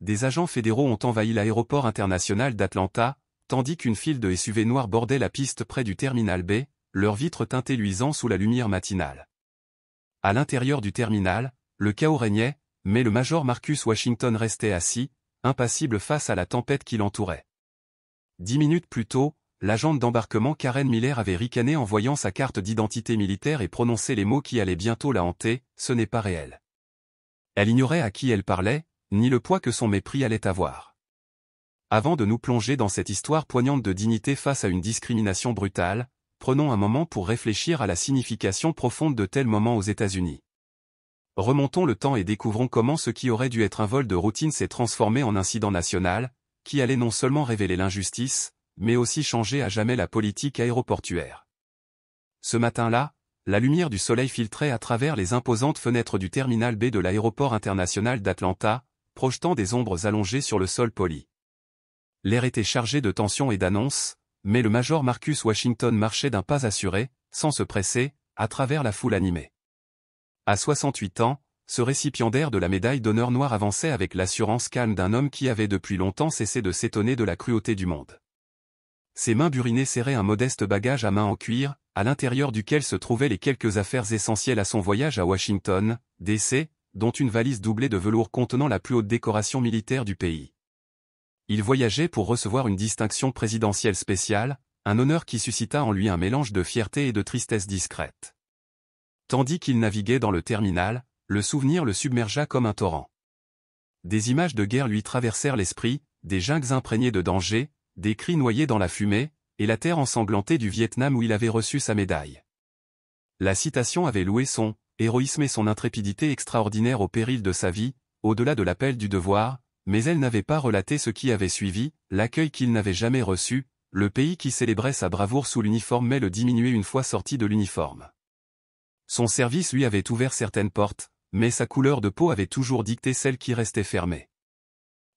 des agents fédéraux ont envahi l'aéroport international d'Atlanta, tandis qu'une file de SUV noirs bordait la piste près du terminal B, leurs vitres teintées luisant sous la lumière matinale. À l'intérieur du terminal, le chaos régnait, mais le major Marcus Washington restait assis, impassible face à la tempête qui l'entourait. 10 minutes plus tôt, l'agente d'embarquement Karen Miller avait ricané en voyant sa carte d'identité militaire et prononcé les mots qui allaient bientôt la hanter, « Ce n'est pas réel ». Elle ignorait à qui elle parlait, ni le poids que son mépris allait avoir. Avant de nous plonger dans cette histoire poignante de dignité face à une discrimination brutale, prenons un moment pour réfléchir à la signification profonde de tels moments aux États-Unis. Remontons le temps et découvrons comment ce qui aurait dû être un vol de routine s'est transformé en incident national, qui allait non seulement révéler l'injustice, mais aussi changer à jamais la politique aéroportuaire. Ce matin-là, la lumière du soleil filtrait à travers les imposantes fenêtres du terminal B de l'aéroport international d'Atlanta, projetant des ombres allongées sur le sol poli. L'air était chargé de tension et d'annonces, mais le major Marcus Washington marchait d'un pas assuré, sans se presser, à travers la foule animée. À 68 ans, ce récipiendaire de la médaille d'honneur noire avançait avec l'assurance calme d'un homme qui avait depuis longtemps cessé de s'étonner de la cruauté du monde. Ses mains burinées serraient un modeste bagage à main en cuir, à l'intérieur duquel se trouvaient les quelques affaires essentielles à son voyage à Washington, D.C., dont une valise doublée de velours contenant la plus haute décoration militaire du pays. Il voyageait pour recevoir une distinction présidentielle spéciale, un honneur qui suscita en lui un mélange de fierté et de tristesse discrète. Tandis qu'il naviguait dans le terminal, le souvenir le submergea comme un torrent. Des images de guerre lui traversèrent l'esprit, des jungles imprégnés de danger, des cris noyés dans la fumée, et la terre ensanglantée du Vietnam où il avait reçu sa médaille. La citation avait loué son héroïsme et son intrépidité extraordinaire au péril de sa vie, au-delà de l'appel du devoir, mais elle n'avait pas relaté ce qui avait suivi, l'accueil qu'il n'avait jamais reçu, le pays qui célébrait sa bravoure sous l'uniforme mais le diminuait une fois sorti de l'uniforme. Son service lui avait ouvert certaines portes, mais sa couleur de peau avait toujours dicté celles qui restaient fermées.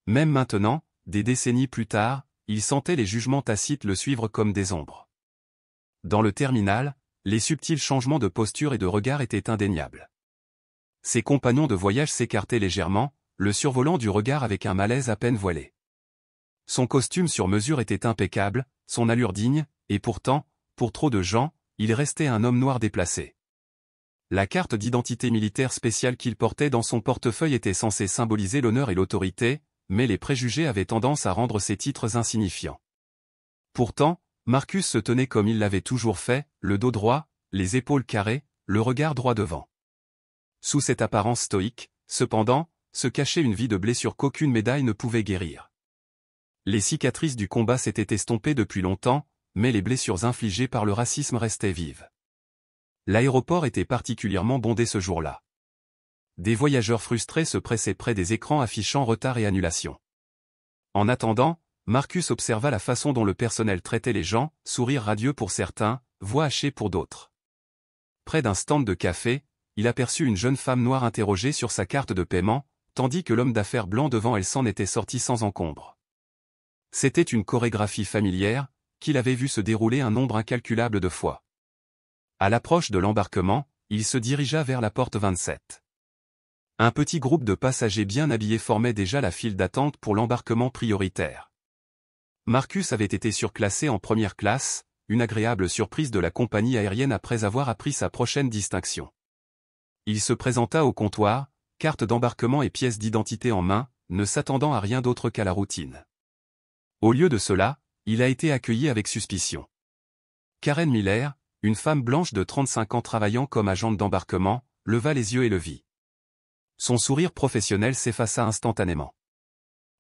Même maintenant, des décennies plus tard, il sentait les jugements tacites le suivre comme des ombres. Dans le terminal, les subtils changements de posture et de regard étaient indéniables. Ses compagnons de voyage s'écartaient légèrement, le survolant du regard avec un malaise à peine voilé. Son costume sur mesure était impeccable, son allure digne, et pourtant, pour trop de gens, il restait un homme noir déplacé. La carte d'identité militaire spéciale qu'il portait dans son portefeuille était censée symboliser l'honneur et l'autorité, mais les préjugés avaient tendance à rendre ces titres insignifiants. Pourtant, Marcus se tenait comme il l'avait toujours fait, le dos droit, les épaules carrées, le regard droit devant. Sous cette apparence stoïque, cependant, se cachait une vie de blessures qu'aucune médaille ne pouvait guérir. Les cicatrices du combat s'étaient estompées depuis longtemps, mais les blessures infligées par le racisme restaient vives. L'aéroport était particulièrement bondé ce jour-là. Des voyageurs frustrés se pressaient près des écrans affichant retard et annulation. En attendant, Marcus observa la façon dont le personnel traitait les gens, sourire radieux pour certains, voix hachée pour d'autres. Près d'un stand de café, il aperçut une jeune femme noire interrogée sur sa carte de paiement, tandis que l'homme d'affaires blanc devant elle s'en était sorti sans encombre. C'était une chorégraphie familière, qu'il avait vue se dérouler un nombre incalculable de fois. À l'approche de l'embarquement, il se dirigea vers la porte 27. Un petit groupe de passagers bien habillés formait déjà la file d'attente pour l'embarquement prioritaire. Marcus avait été surclassé en première classe, une agréable surprise de la compagnie aérienne après avoir appris sa prochaine distinction. Il se présenta au comptoir, carte d'embarquement et pièce d'identité en main, ne s'attendant à rien d'autre qu'à la routine. Au lieu de cela, il a été accueilli avec suspicion. Karen Miller, une femme blanche de 35 ans travaillant comme agente d'embarquement, leva les yeux et le vit. Son sourire professionnel s'effaça instantanément.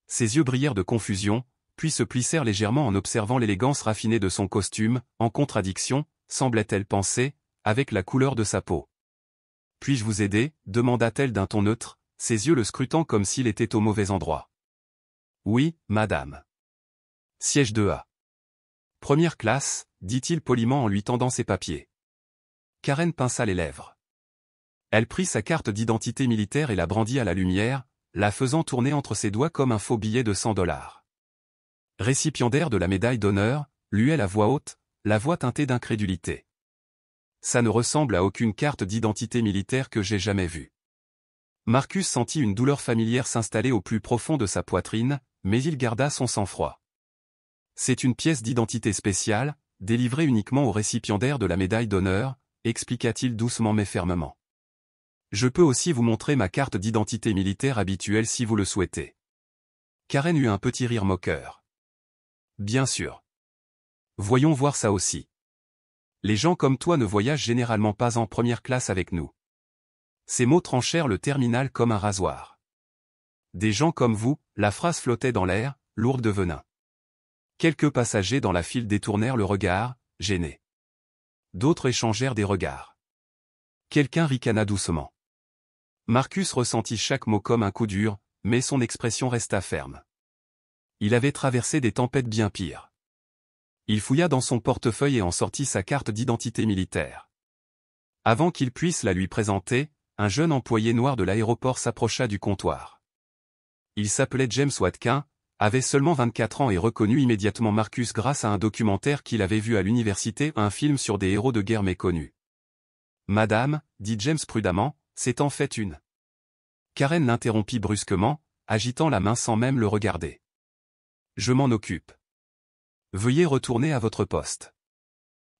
Ses yeux brillèrent de confusion, puis se plissèrent légèrement en observant l'élégance raffinée de son costume, en contradiction, semblait-elle penser, avec la couleur de sa peau. « Puis-je vous aider » demanda-t-elle d'un ton neutre, ses yeux le scrutant comme s'il était au mauvais endroit. « Oui, madame. » Siège 2A. Première classe, dit-il poliment en lui tendant ses papiers. Karen pinça les lèvres. Elle prit sa carte d'identité militaire et la brandit à la lumière, la faisant tourner entre ses doigts comme un faux billet de $100. Récipiendaire de la médaille d'honneur, lut-elle à voix haute, la voix teintée d'incrédulité. Ça ne ressemble à aucune carte d'identité militaire que j'ai jamais vue. Marcus sentit une douleur familière s'installer au plus profond de sa poitrine, mais il garda son sang-froid. C'est une pièce d'identité spéciale, délivrée uniquement aux récipiendaires de la médaille d'honneur, expliqua-t-il doucement mais fermement. Je peux aussi vous montrer ma carte d'identité militaire habituelle si vous le souhaitez. Karen eut un petit rire moqueur. Bien sûr. Voyons voir ça aussi. Les gens comme toi ne voyagent généralement pas en première classe avec nous. Ces mots tranchèrent le terminal comme un rasoir. Des gens comme vous, la phrase flottait dans l'air, lourde de venin. Quelques passagers dans la file détournèrent le regard, gênés. D'autres échangèrent des regards. Quelqu'un ricana doucement. Marcus ressentit chaque mot comme un coup dur, mais son expression resta ferme. Il avait traversé des tempêtes bien pires. Il fouilla dans son portefeuille et en sortit sa carte d'identité militaire. Avant qu'il puisse la lui présenter, un jeune employé noir de l'aéroport s'approcha du comptoir. Il s'appelait James Watkin, avait seulement 24 ans et reconnut immédiatement Marcus grâce à un documentaire qu'il avait vu à l'université, un film sur des héros de guerre méconnus. « Madame, dit James prudemment, c'est en fait une. » Karen l'interrompit brusquement, agitant la main sans même le regarder. « Je m'en occupe. Veuillez retourner à votre poste. »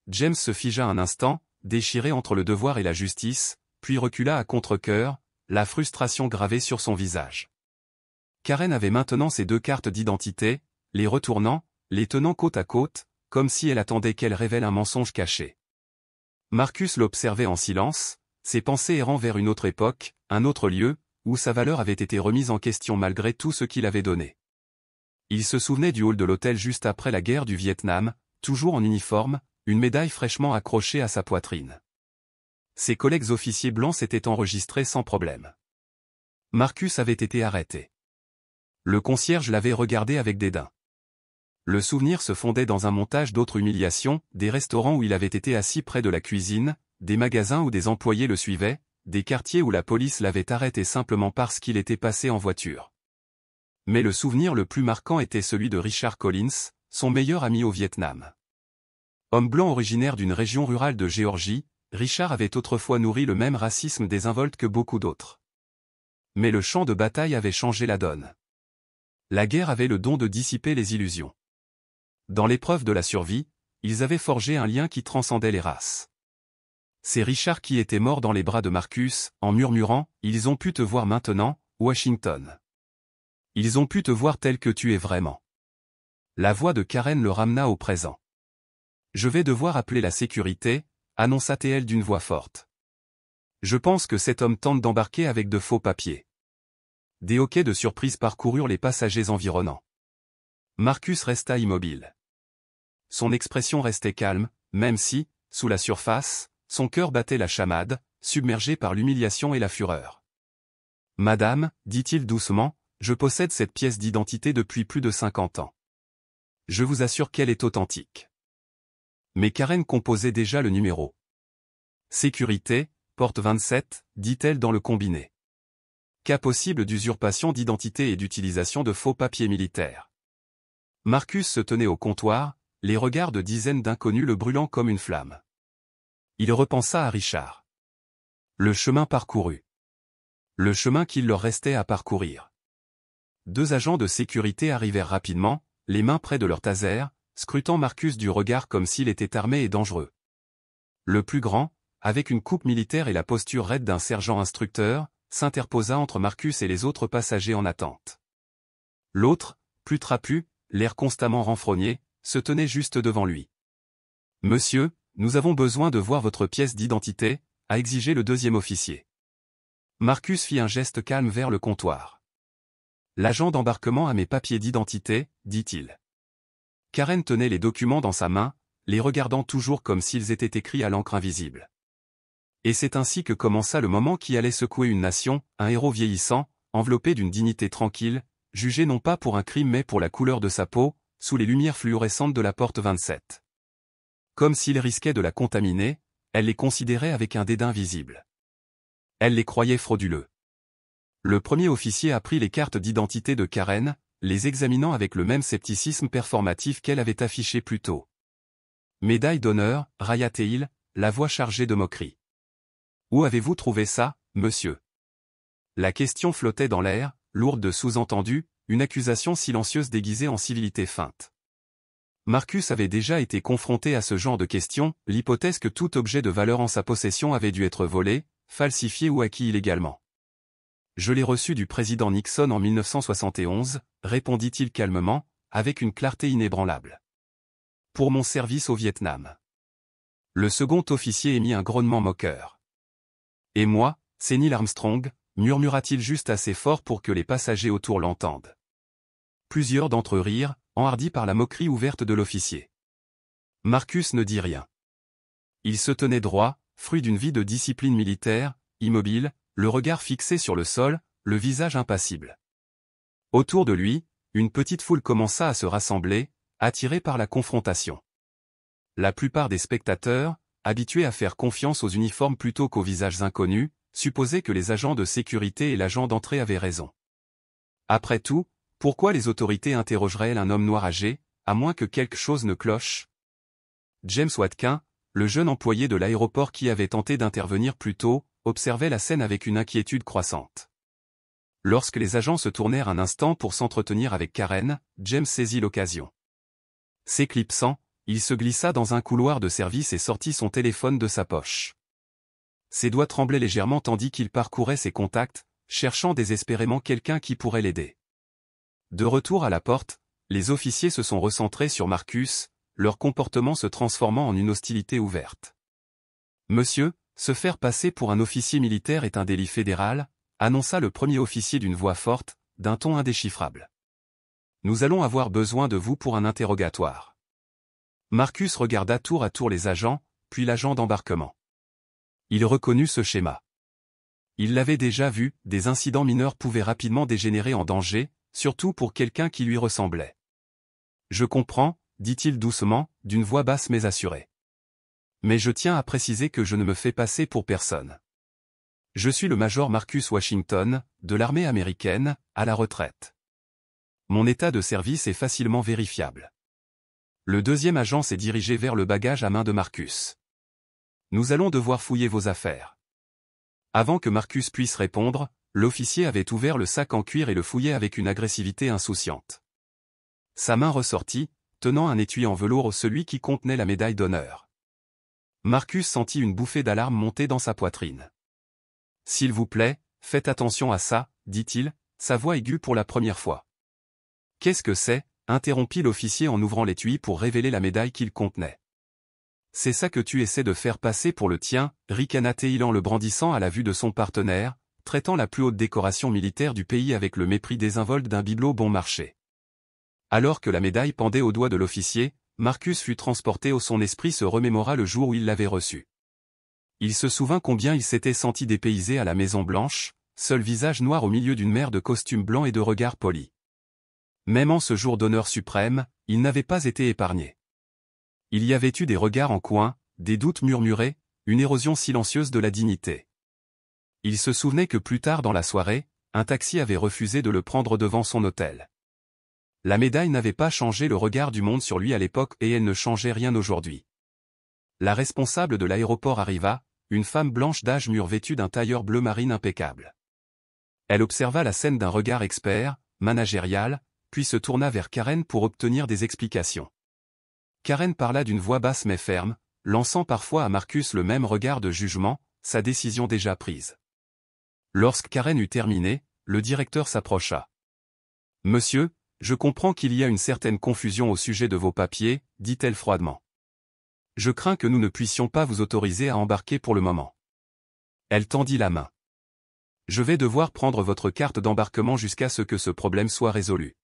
James se figea un instant, déchiré entre le devoir et la justice, puis recula à contre-cœur, la frustration gravée sur son visage. Karen avait maintenant ses deux cartes d'identité, les retournant, les tenant côte à côte, comme si elle attendait qu'elle révèle un mensonge caché. Marcus l'observait en silence, ses pensées errant vers une autre époque, un autre lieu, où sa valeur avait été remise en question malgré tout ce qu'il avait donné. Il se souvenait du hall de l'hôtel juste après la guerre du Vietnam, toujours en uniforme, une médaille fraîchement accrochée à sa poitrine. Ses collègues officiers blancs s'étaient enregistrés sans problème. Marcus avait été arrêté. Le concierge l'avait regardé avec dédain. Le souvenir se fondait dans un montage d'autres humiliations, des restaurants où il avait été assis près de la cuisine, des magasins où des employés le suivaient, des quartiers où la police l'avait arrêté simplement parce qu'il était passé en voiture. Mais le souvenir le plus marquant était celui de Richard Collins, son meilleur ami au Vietnam. Homme blanc originaire d'une région rurale de Géorgie, Richard avait autrefois nourri le même racisme désinvolte que beaucoup d'autres. Mais le champ de bataille avait changé la donne. La guerre avait le don de dissiper les illusions. Dans l'épreuve de la survie, ils avaient forgé un lien qui transcendait les races. C'est Richard qui était mort dans les bras de Marcus, en murmurant « Ils ont pu te voir maintenant, Washington. Ils ont pu te voir tel que tu es vraiment. » La voix de Karen le ramena au présent. « Je vais devoir appeler la sécurité, » annonça-t-elle d'une voix forte. « Je pense que cet homme tente d'embarquer avec de faux papiers. » Des hoquets de surprise parcoururent les passagers environnants. Marcus resta immobile. Son expression restait calme, même si, sous la surface, son cœur battait la chamade, submergé par l'humiliation et la fureur. « Madame, dit-il doucement, je possède cette pièce d'identité depuis plus de 50 ans. Je vous assure qu'elle est authentique. » Mais Karen composait déjà le numéro. « Sécurité, porte 27, dit-elle dans le combiné. Cas possible d'usurpation d'identité et d'utilisation de faux papiers militaires. » Marcus se tenait au comptoir, les regards de dizaines d'inconnus le brûlant comme une flamme. Il repensa à Richard. Le chemin parcouru. Le chemin qu'il leur restait à parcourir. Deux agents de sécurité arrivèrent rapidement, les mains près de leur taser, scrutant Marcus du regard comme s'il était armé et dangereux. Le plus grand, avec une coupe militaire et la posture raide d'un sergent instructeur, s'interposa entre Marcus et les autres passagers en attente. L'autre, plus trapu, l'air constamment renfrogné, se tenait juste devant lui. « Monsieur, nous avons besoin de voir votre pièce d'identité », a exigé le deuxième officier. Marcus fit un geste calme vers le comptoir. « L'agent d'embarquement a mes papiers d'identité, dit-il. » Karen tenait les documents dans sa main, les regardant toujours comme s'ils étaient écrits à l'encre invisible. Et c'est ainsi que commença le moment qui allait secouer une nation, un héros vieillissant, enveloppé d'une dignité tranquille, jugé non pas pour un crime mais pour la couleur de sa peau, sous les lumières fluorescentes de la porte 27. Comme s'il risquait de la contaminer, elle les considérait avec un dédain visible. Elle les croyait frauduleux. Le premier officier apprit les cartes d'identité de Karen, les examinant avec le même scepticisme performatif qu'elle avait affiché plus tôt. Médaille d'honneur, railla-t-il, la voix chargée de moquerie. Où avez-vous trouvé ça, monsieur? La question flottait dans l'air, lourde de sous-entendus, une accusation silencieuse déguisée en civilité feinte. Marcus avait déjà été confronté à ce genre de questions, l'hypothèse que tout objet de valeur en sa possession avait dû être volé, falsifié ou acquis illégalement. « Je l'ai reçu du président Nixon en 1971, répondit-il calmement, avec une clarté inébranlable. Pour mon service au Vietnam. Le second officier émit un grognement moqueur. Et moi, c'est Neil Armstrong, murmura-t-il juste assez fort pour que les passagers autour l'entendent. Plusieurs d'entre eux rirent, enhardis par la moquerie ouverte de l'officier. Marcus ne dit rien. Il se tenait droit, fruit d'une vie de discipline militaire, immobile, le regard fixé sur le sol, le visage impassible. Autour de lui, une petite foule commença à se rassembler, attirée par la confrontation. La plupart des spectateurs, habitués à faire confiance aux uniformes plutôt qu'aux visages inconnus, supposaient que les agents de sécurité et l'agent d'entrée avaient raison. Après tout, pourquoi les autorités interrogeraient-elles un homme noir âgé, à moins que quelque chose ne cloche? James Watkin, le jeune employé de l'aéroport qui avait tenté d'intervenir plus tôt, observait la scène avec une inquiétude croissante. Lorsque les agents se tournèrent un instant pour s'entretenir avec Karen, James saisit l'occasion. S'éclipsant, il se glissa dans un couloir de service et sortit son téléphone de sa poche. Ses doigts tremblaient légèrement tandis qu'il parcourait ses contacts, cherchant désespérément quelqu'un qui pourrait l'aider. De retour à la porte, les officiers se sont recentrés sur Marcus, leur comportement se transformant en une hostilité ouverte. « Monsieur, se faire passer pour un officier militaire est un délit fédéral », annonça le premier officier d'une voix forte, d'un ton indéchiffrable. « Nous allons avoir besoin de vous pour un interrogatoire. » Marcus regarda tour à tour les agents, puis l'agent d'embarquement. Il reconnut ce schéma. Il l'avait déjà vu, des incidents mineurs pouvaient rapidement dégénérer en danger, surtout pour quelqu'un qui lui ressemblait. « Je comprends, » dit-il doucement, d'une voix basse mais assurée. « Mais je tiens à préciser que je ne me fais passer pour personne. Je suis le major Marcus Washington, de l'armée américaine, à la retraite. Mon état de service est facilement vérifiable. » Le deuxième agent s'est dirigé vers le bagage à main de Marcus. « Nous allons devoir fouiller vos affaires. » Avant que Marcus puisse répondre, l'officier avait ouvert le sac en cuir et le fouillait avec une agressivité insouciante. Sa main ressortit, tenant un étui en velours celui qui contenait la médaille d'honneur. Marcus sentit une bouffée d'alarme monter dans sa poitrine. « S'il vous plaît, faites attention à ça, » dit-il, sa voix aiguë pour la première fois. « Qu'est-ce que c'est » interrompit l'officier en ouvrant l'étui pour révéler la médaille qu'il contenait. « C'est ça que tu essaies de faire passer pour le tien, » ricana-t-il en le brandissant à la vue de son partenaire, traitant la plus haute décoration militaire du pays avec le mépris désinvolte d'un bibelot bon marché. Alors que la médaille pendait au doigt de l'officier, Marcus fut transporté où son esprit se remémora le jour où il l'avait reçue. Il se souvint combien il s'était senti dépaysé à la Maison Blanche, seul visage noir au milieu d'une mer de costumes blancs et de regards polis. Même en ce jour d'honneur suprême, il n'avait pas été épargné. Il y avait eu des regards en coin, des doutes murmurés, une érosion silencieuse de la dignité. Il se souvenait que plus tard dans la soirée, un taxi avait refusé de le prendre devant son hôtel. La médaille n'avait pas changé le regard du monde sur lui à l'époque et elle ne changeait rien aujourd'hui. La responsable de l'aéroport arriva, une femme blanche d'âge mûr vêtue d'un tailleur bleu marine impeccable. Elle observa la scène d'un regard expert, managérial, puis se tourna vers Karen pour obtenir des explications. Karen parla d'une voix basse mais ferme, lançant parfois à Marcus le même regard de jugement, sa décision déjà prise. Lorsque Karen eut terminé, le directeur s'approcha. « Monsieur, je comprends qu'il y a une certaine confusion au sujet de vos papiers, » dit-elle froidement. « Je crains que nous ne puissions pas vous autoriser à embarquer pour le moment. » Elle tendit la main. « Je vais devoir prendre votre carte d'embarquement jusqu'à ce que ce problème soit résolu. »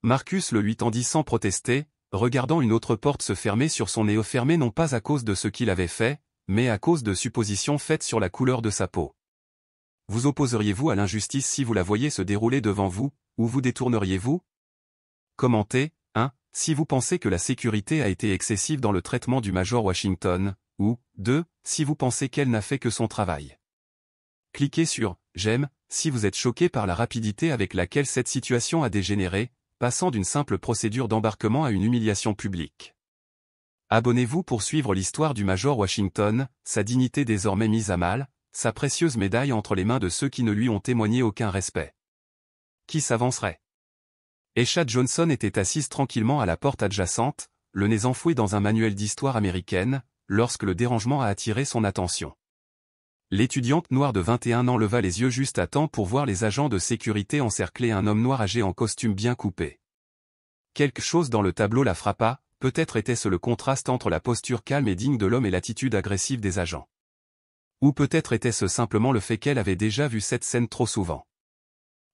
Marcus le lui tendit sans protester, regardant une autre porte se fermer sur son nez fermé non pas à cause de ce qu'il avait fait, mais à cause de suppositions faites sur la couleur de sa peau. Vous opposeriez-vous à l'injustice si vous la voyiez se dérouler devant vous, ou vous détourneriez-vous? Commentez, 1. Si vous pensez que la sécurité a été excessive dans le traitement du Major Washington, ou 2. Si vous pensez qu'elle n'a fait que son travail. Cliquez sur « J'aime » si vous êtes choqué par la rapidité avec laquelle cette situation a dégénéré, passant d'une simple procédure d'embarquement à une humiliation publique. Abonnez-vous pour suivre l'histoire du Major Washington, sa dignité désormais mise à mal, sa précieuse médaille entre les mains de ceux qui ne lui ont témoigné aucun respect. Qui s'avancerait? Aisha Johnson était assise tranquillement à la porte adjacente, le nez enfoui dans un manuel d'histoire américaine, lorsque le dérangement a attiré son attention. L'étudiante noire de 21 ans leva les yeux juste à temps pour voir les agents de sécurité encercler un homme noir âgé en costume bien coupé. Quelque chose dans le tableau la frappa, peut-être était-ce le contraste entre la posture calme et digne de l'homme et l'attitude agressive des agents. Ou peut-être était-ce simplement le fait qu'elle avait déjà vu cette scène trop souvent.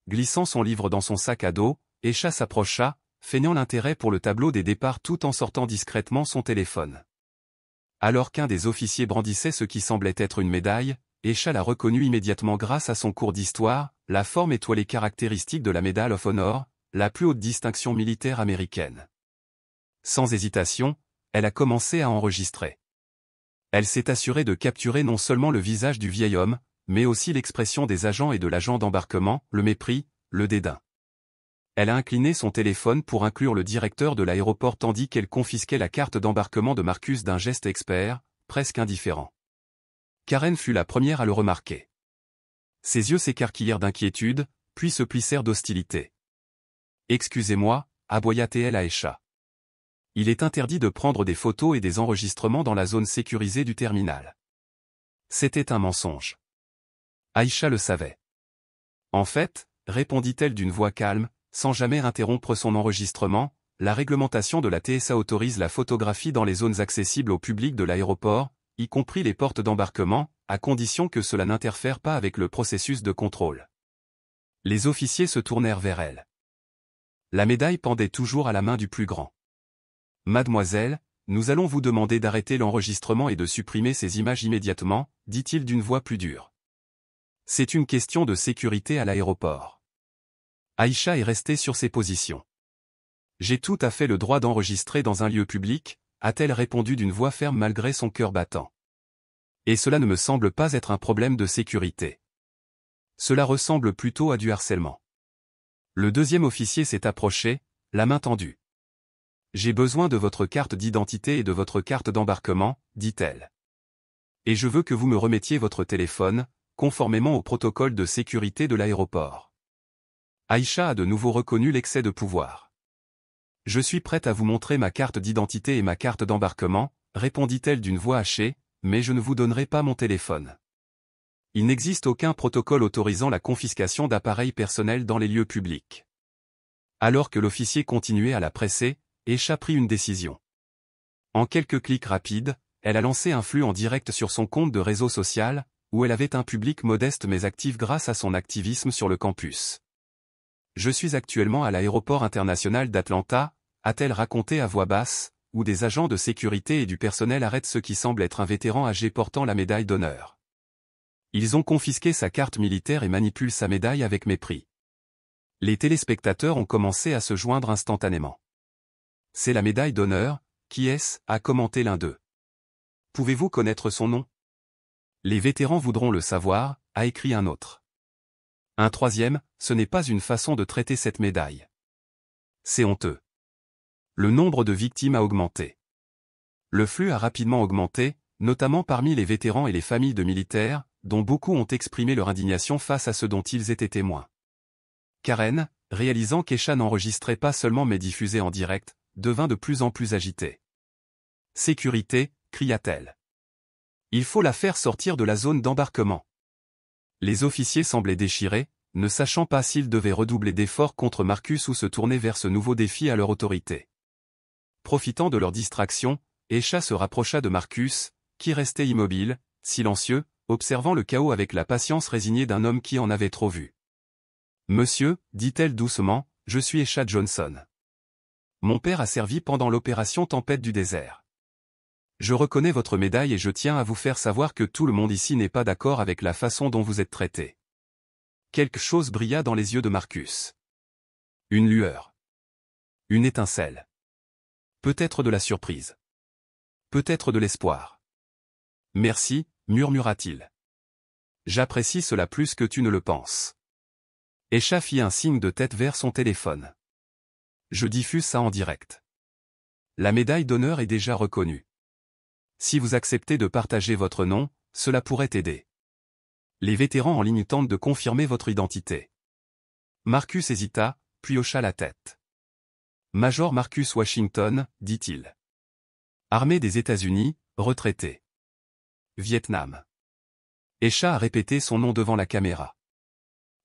Glissant son livre dans son sac à dos, Aisha s'approcha, feignant l'intérêt pour le tableau des départs tout en sortant discrètement son téléphone. Alors qu'un des officiers brandissait ce qui semblait être une médaille, Aisha la reconnut immédiatement grâce à son cours d'histoire, la forme étoilée caractéristique de la Medal of Honor, la plus haute distinction militaire américaine. Sans hésitation, elle a commencé à enregistrer. Elle s'est assurée de capturer non seulement le visage du vieil homme, mais aussi l'expression des agents et de l'agent d'embarquement, le mépris, le dédain. Elle a incliné son téléphone pour inclure le directeur de l'aéroport tandis qu'elle confisquait la carte d'embarquement de Marcus d'un geste expert, presque indifférent. Karen fut la première à le remarquer. Ses yeux s'écarquillèrent d'inquiétude, puis se plissèrent d'hostilité. « Excusez-moi » aboya-t-elle à Aisha. « Il est interdit de prendre des photos et des enregistrements dans la zone sécurisée du terminal. » C'était un mensonge. Aisha le savait. En fait, répondit-elle d'une voix calme, sans jamais interrompre son enregistrement, la réglementation de la TSA autorise la photographie dans les zones accessibles au public de l'aéroport, y compris les portes d'embarquement, à condition que cela n'interfère pas avec le processus de contrôle. Les officiers se tournèrent vers elle. La médaille pendait toujours à la main du plus grand. « Mademoiselle, nous allons vous demander d'arrêter l'enregistrement et de supprimer ces images immédiatement, dit-il d'une voix plus dure. C'est une question de sécurité à l'aéroport. » Aisha est restée sur ses positions. « J'ai tout à fait le droit d'enregistrer dans un lieu public, a-t-elle répondu d'une voix ferme malgré son cœur battant. Et cela ne me semble pas être un problème de sécurité. Cela ressemble plutôt à du harcèlement. Le deuxième officier s'est approché, la main tendue. « J'ai besoin de votre carte d'identité et de votre carte d'embarquement, dit-elle. Et je veux que vous me remettiez votre téléphone, conformément au protocole de sécurité de l'aéroport. » Aisha a de nouveau reconnu l'excès de pouvoir. « Je suis prête à vous montrer ma carte d'identité et ma carte d'embarquement, répondit-elle d'une voix hachée, mais je ne vous donnerai pas mon téléphone. Il n'existe aucun protocole autorisant la confiscation d'appareils personnels dans les lieux publics. » Alors que l'officier continuait à la presser, Aisha prit une décision. En quelques clics rapides, elle a lancé un flux en direct sur son compte de réseau social, où elle avait un public modeste mais actif grâce à son activisme sur le campus. « Je suis actuellement à l'aéroport international d'Atlanta », a-t-elle raconté à voix basse, où des agents de sécurité et du personnel arrêtent ce qui semble être un vétéran âgé portant la médaille d'honneur. Ils ont confisqué sa carte militaire et manipulent sa médaille avec mépris. Les téléspectateurs ont commencé à se joindre instantanément. « C'est la médaille d'honneur, qui est-ce » a commenté l'un d'eux. « Pouvez-vous connaître son nom ?»« Les vétérans voudront le savoir » a écrit un autre. Un troisième, « Ce n'est pas une façon de traiter cette médaille. C'est honteux. » Le nombre de victimes a augmenté. Le flux a rapidement augmenté, notamment parmi les vétérans et les familles de militaires, dont beaucoup ont exprimé leur indignation face à ce dont ils étaient témoins. Karen, réalisant qu'Aisha n'enregistrait pas seulement mais diffusait en direct, devint de plus en plus agitée. « Sécurité » cria-t-elle. « Il faut la faire sortir de la zone d'embarquement. » Les officiers semblaient déchirés, ne sachant pas s'ils devaient redoubler d'efforts contre Marcus ou se tourner vers ce nouveau défi à leur autorité. Profitant de leur distraction, Aisha se rapprocha de Marcus, qui restait immobile, silencieux, observant le chaos avec la patience résignée d'un homme qui en avait trop vu. « Monsieur, dit-elle doucement, je suis Aisha Johnson. Mon père a servi pendant l'opération Tempête du désert. Je reconnais votre médaille et je tiens à vous faire savoir que tout le monde ici n'est pas d'accord avec la façon dont vous êtes traité. » Quelque chose brilla dans les yeux de Marcus. Une lueur. Une étincelle. Peut-être de la surprise. Peut-être de l'espoir. « Merci, murmura-t-il. J'apprécie cela plus que tu ne le penses. » Aisha fit un signe de tête vers son téléphone. « Je diffuse ça en direct. La médaille d'honneur est déjà reconnue. Si vous acceptez de partager votre nom, cela pourrait aider. Les vétérans en ligne tentent de confirmer votre identité. Marcus hésita, puis hocha la tête. Major Marcus Washington, dit-il. Armée des États-Unis, retraité. Vietnam. Esha a répété son nom devant la caméra.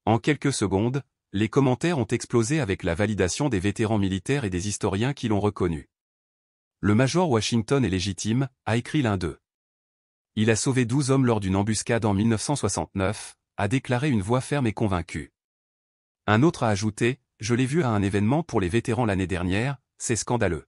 En quelques secondes, les commentaires ont explosé avec la validation des vétérans militaires et des historiens qui l'ont reconnu. Le Major Washington est légitime, a écrit l'un d'eux. Il a sauvé 12 hommes lors d'une embuscade en 1969, a déclaré une voix ferme et convaincue. Un autre a ajouté, je l'ai vu à un événement pour les vétérans l'année dernière, c'est scandaleux.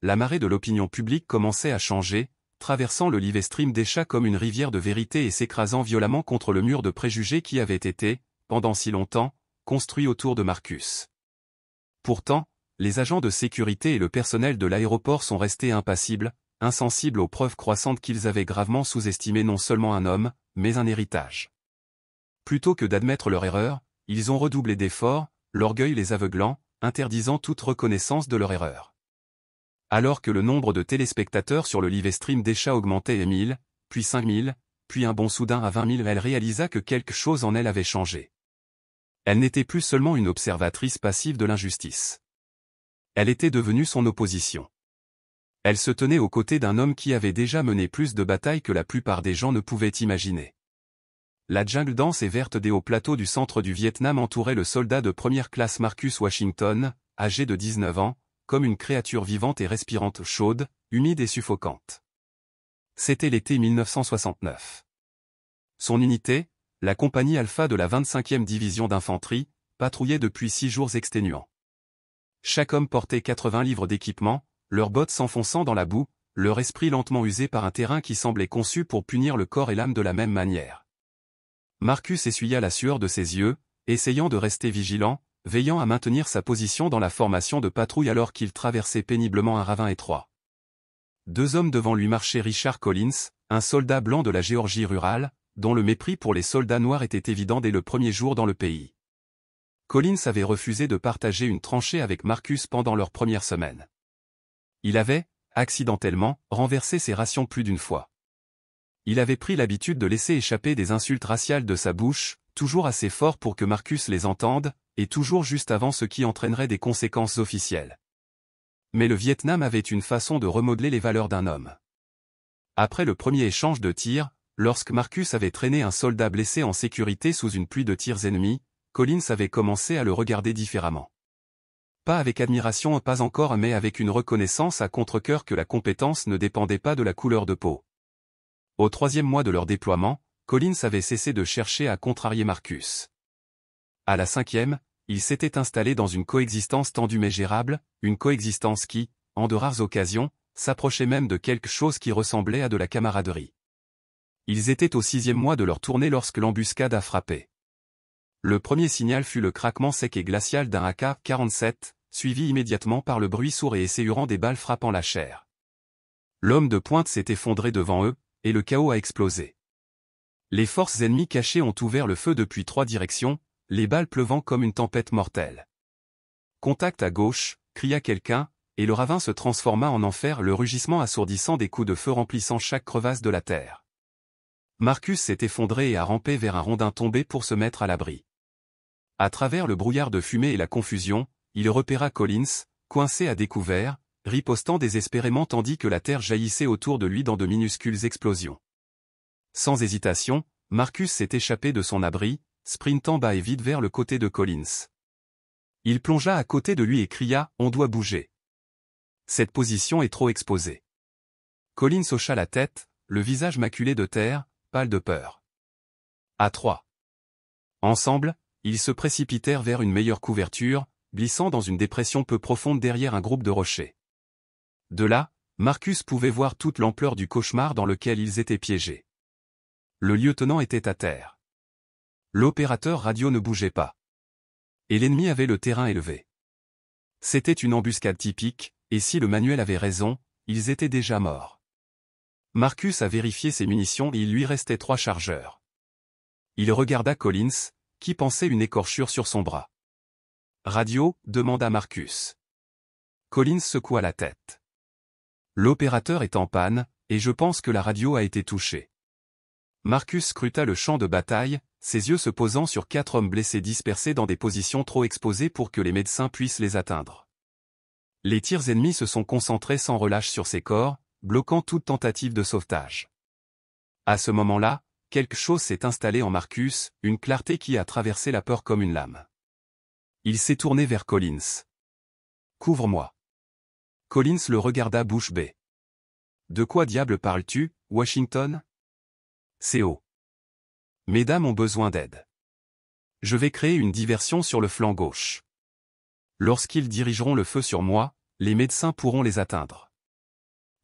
La marée de l'opinion publique commençait à changer, traversant le live stream d'Esha comme une rivière de vérité et s'écrasant violemment contre le mur de préjugés qui avait été, pendant si longtemps, construit autour de Marcus. Pourtant, les agents de sécurité et le personnel de l'aéroport sont restés impassibles, insensibles aux preuves croissantes qu'ils avaient gravement sous-estimé non seulement un homme, mais un héritage. Plutôt que d'admettre leur erreur, ils ont redoublé d'efforts, l'orgueil les aveuglant, interdisant toute reconnaissance de leur erreur. Alors que le nombre de téléspectateurs sur le live stream d'Esha augmentait à 1000, puis 5000, puis un bond soudain à 20 000, elle réalisa que quelque chose en elle avait changé. Elle n'était plus seulement une observatrice passive de l'injustice. Elle était devenue son opposition. Elle se tenait aux côtés d'un homme qui avait déjà mené plus de batailles que la plupart des gens ne pouvaient imaginer. La jungle dense et verte des hauts plateaux du centre du Vietnam entourait le soldat de première classe Marcus Washington, âgé de 19 ans, comme une créature vivante et respirante chaude, humide et suffocante. C'était l'été 1969. Son unité, la compagnie Alpha de la 25e division d'infanterie, patrouillait depuis 6 jours exténuants. Chaque homme portait 80 livres d'équipement, leurs bottes s'enfonçant dans la boue, leur esprit lentement usé par un terrain qui semblait conçu pour punir le corps et l'âme de la même manière. Marcus essuya la sueur de ses yeux, essayant de rester vigilant, veillant à maintenir sa position dans la formation de patrouille alors qu'il traversait péniblement un ravin étroit. 2 hommes devant lui marchaient Richard Collins, un soldat blanc de la Géorgie rurale, dont le mépris pour les soldats noirs était évident dès le premier jour dans le pays. Collins avait refusé de partager une tranchée avec Marcus pendant leur première semaine. Il avait, accidentellement, renversé ses rations plus d'une fois. Il avait pris l'habitude de laisser échapper des insultes raciales de sa bouche, toujours assez fort pour que Marcus les entende, et toujours juste avant ce qui entraînerait des conséquences officielles. Mais le Vietnam avait une façon de remodeler les valeurs d'un homme. Après le premier échange de tirs, lorsque Marcus avait traîné un soldat blessé en sécurité sous une pluie de tirs ennemis, Collins avait commencé à le regarder différemment. Pas avec admiration, pas encore, mais avec une reconnaissance à contre-cœur que la compétence ne dépendait pas de la couleur de peau. Au 3e mois de leur déploiement, Collins avait cessé de chercher à contrarier Marcus. À la 5e, il s'était installé dans une coexistence tendue mais gérable, une coexistence qui, en de rares occasions, s'approchait même de quelque chose qui ressemblait à de la camaraderie. Ils étaient au 6e mois de leur tournée lorsque l'embuscade a frappé. Le premier signal fut le craquement sec et glacial d'un AK-47, suivi immédiatement par le bruit sourd et esséurant des balles frappant la chair. L'homme de pointe s'est effondré devant eux, et le chaos a explosé. Les forces ennemies cachées ont ouvert le feu depuis 3 directions, les balles pleuvant comme une tempête mortelle. Contact à gauche, cria quelqu'un, et le ravin se transforma en enfer, le rugissement assourdissant des coups de feu remplissant chaque crevasse de la terre. Marcus s'est effondré et a rampé vers un rondin tombé pour se mettre à l'abri. À travers le brouillard de fumée et la confusion, il repéra Collins, coincé à découvert, ripostant désespérément tandis que la terre jaillissait autour de lui dans de minuscules explosions. Sans hésitation, Marcus s'est échappé de son abri, sprintant bas et vite vers le côté de Collins. Il plongea à côté de lui et cria « On doit bouger. Cette position est trop exposée. » Collins hocha la tête, le visage maculé de terre, pâle de peur. À 3. Ensemble, ils se précipitèrent vers une meilleure couverture, glissant dans une dépression peu profonde derrière un groupe de rochers. De là, Marcus pouvait voir toute l'ampleur du cauchemar dans lequel ils étaient piégés. Le lieutenant était à terre. L'opérateur radio ne bougeait pas. Et l'ennemi avait le terrain élevé. C'était une embuscade typique, et si le manuel avait raison, ils étaient déjà morts. Marcus a vérifié ses munitions et il lui restait 3 chargeurs. Il regarda Collins, qui pensait une écorchure sur son bras. « Radio » demanda Marcus. Collins secoua la tête. « L'opérateur est en panne, et je pense que la radio a été touchée. » Marcus scruta le champ de bataille, ses yeux se posant sur 4 hommes blessés dispersés dans des positions trop exposées pour que les médecins puissent les atteindre. Les tirs ennemis se sont concentrés sans relâche sur ces corps, bloquant toute tentative de sauvetage. À ce moment-là, quelque chose s'est installé en Marcus, une clarté qui a traversé la peur comme une lame. Il s'est tourné vers Collins. « Couvre-moi. » Collins le regarda bouche bée. « De quoi diable parles-tu, Washington ? » CO. « Mesdames ont besoin d'aide. Je vais créer une diversion sur le flanc gauche. Lorsqu'ils dirigeront le feu sur moi, les médecins pourront les atteindre. »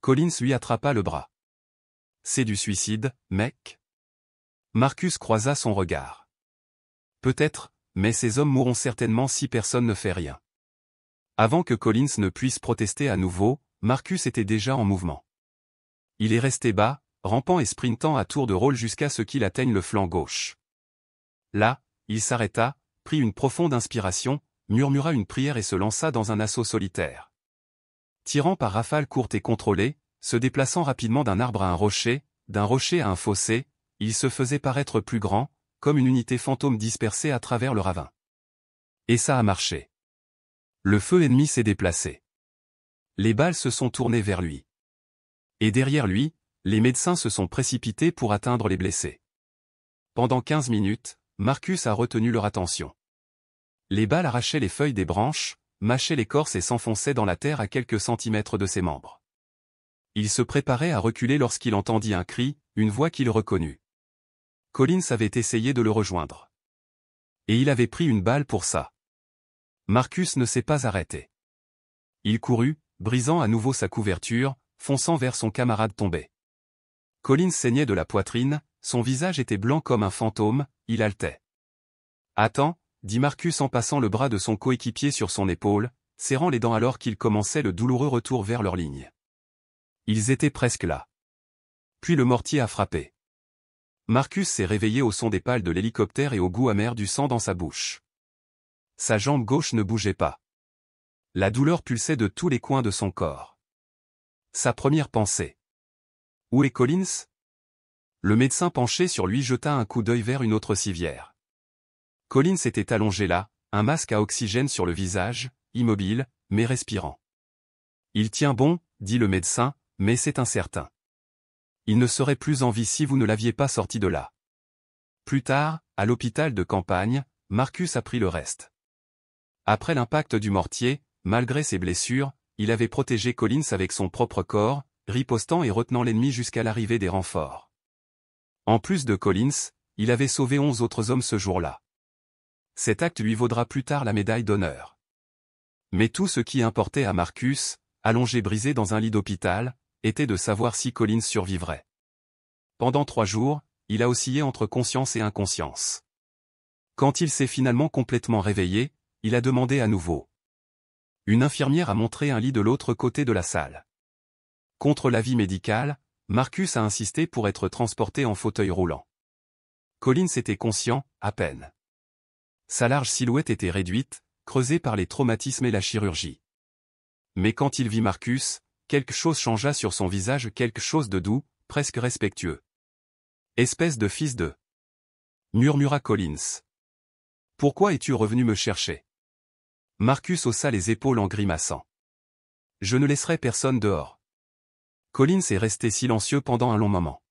Collins lui attrapa le bras. « C'est du suicide, mec ?» Marcus croisa son regard. « Peut-être, mais ces hommes mourront certainement si personne ne fait rien. » Avant que Collins ne puisse protester à nouveau, Marcus était déjà en mouvement. Il est resté bas, rampant et sprintant à tour de rôle jusqu'à ce qu'il atteigne le flanc gauche. Là, il s'arrêta, prit une profonde inspiration, murmura une prière et se lança dans un assaut solitaire. Tirant par rafales courtes et contrôlées, se déplaçant rapidement d'un arbre à un rocher, d'un rocher à un fossé, il se faisait paraître plus grand, comme une unité fantôme dispersée à travers le ravin. Et ça a marché. Le feu ennemi s'est déplacé. Les balles se sont tournées vers lui. Et derrière lui, les médecins se sont précipités pour atteindre les blessés. Pendant 15 minutes, Marcus a retenu leur attention. Les balles arrachaient les feuilles des branches, mâchaient l'écorce et s'enfonçaient dans la terre à quelques centimètres de ses membres. Il se préparait à reculer lorsqu'il entendit un cri, une voix qu'il reconnut. Collins avait essayé de le rejoindre. Et il avait pris une balle pour ça. Marcus ne s'est pas arrêté. Il courut, brisant à nouveau sa couverture, fonçant vers son camarade tombé. Collins saignait de la poitrine, son visage était blanc comme un fantôme, il haletait. « Attends » dit Marcus en passant le bras de son coéquipier sur son épaule, serrant les dents alors qu'ils commençaient le douloureux retour vers leur ligne. Ils étaient presque là. Puis le mortier a frappé. Marcus s'est réveillé au son des pales de l'hélicoptère et au goût amer du sang dans sa bouche. Sa jambe gauche ne bougeait pas. La douleur pulsait de tous les coins de son corps. Sa première pensée. Où est Collins ? Le médecin penché sur lui jeta un coup d'œil vers une autre civière. Collins était allongé là, un masque à oxygène sur le visage, immobile, mais respirant. Il tient bon, dit le médecin, mais c'est incertain. Il ne serait plus en vie si vous ne l'aviez pas sorti de là. Plus tard, à l'hôpital de campagne, Marcus a pris le reste. Après l'impact du mortier, malgré ses blessures, il avait protégé Collins avec son propre corps, ripostant et retenant l'ennemi jusqu'à l'arrivée des renforts. En plus de Collins, il avait sauvé 11 autres hommes ce jour-là. Cet acte lui vaudra plus tard la médaille d'honneur. Mais tout ce qui importait à Marcus, allongé brisé dans un lit d'hôpital, était de savoir si Collins survivrait. Pendant 3 jours, il a oscillé entre conscience et inconscience. Quand il s'est finalement complètement réveillé, il a demandé à nouveau. Une infirmière a montré un lit de l'autre côté de la salle. Contre l'avis médical, Marcus a insisté pour être transporté en fauteuil roulant. Collins était conscient, à peine. Sa large silhouette était réduite, creusée par les traumatismes et la chirurgie. Mais quand il vit Marcus, quelque chose changea sur son visage, quelque chose de doux, presque respectueux. « Espèce de fils de... » murmura Collins. « Pourquoi es-tu revenu me chercher ?» Marcus haussa les épaules en grimaçant. « Je ne laisserai personne dehors. » Collins est resté silencieux pendant un long moment.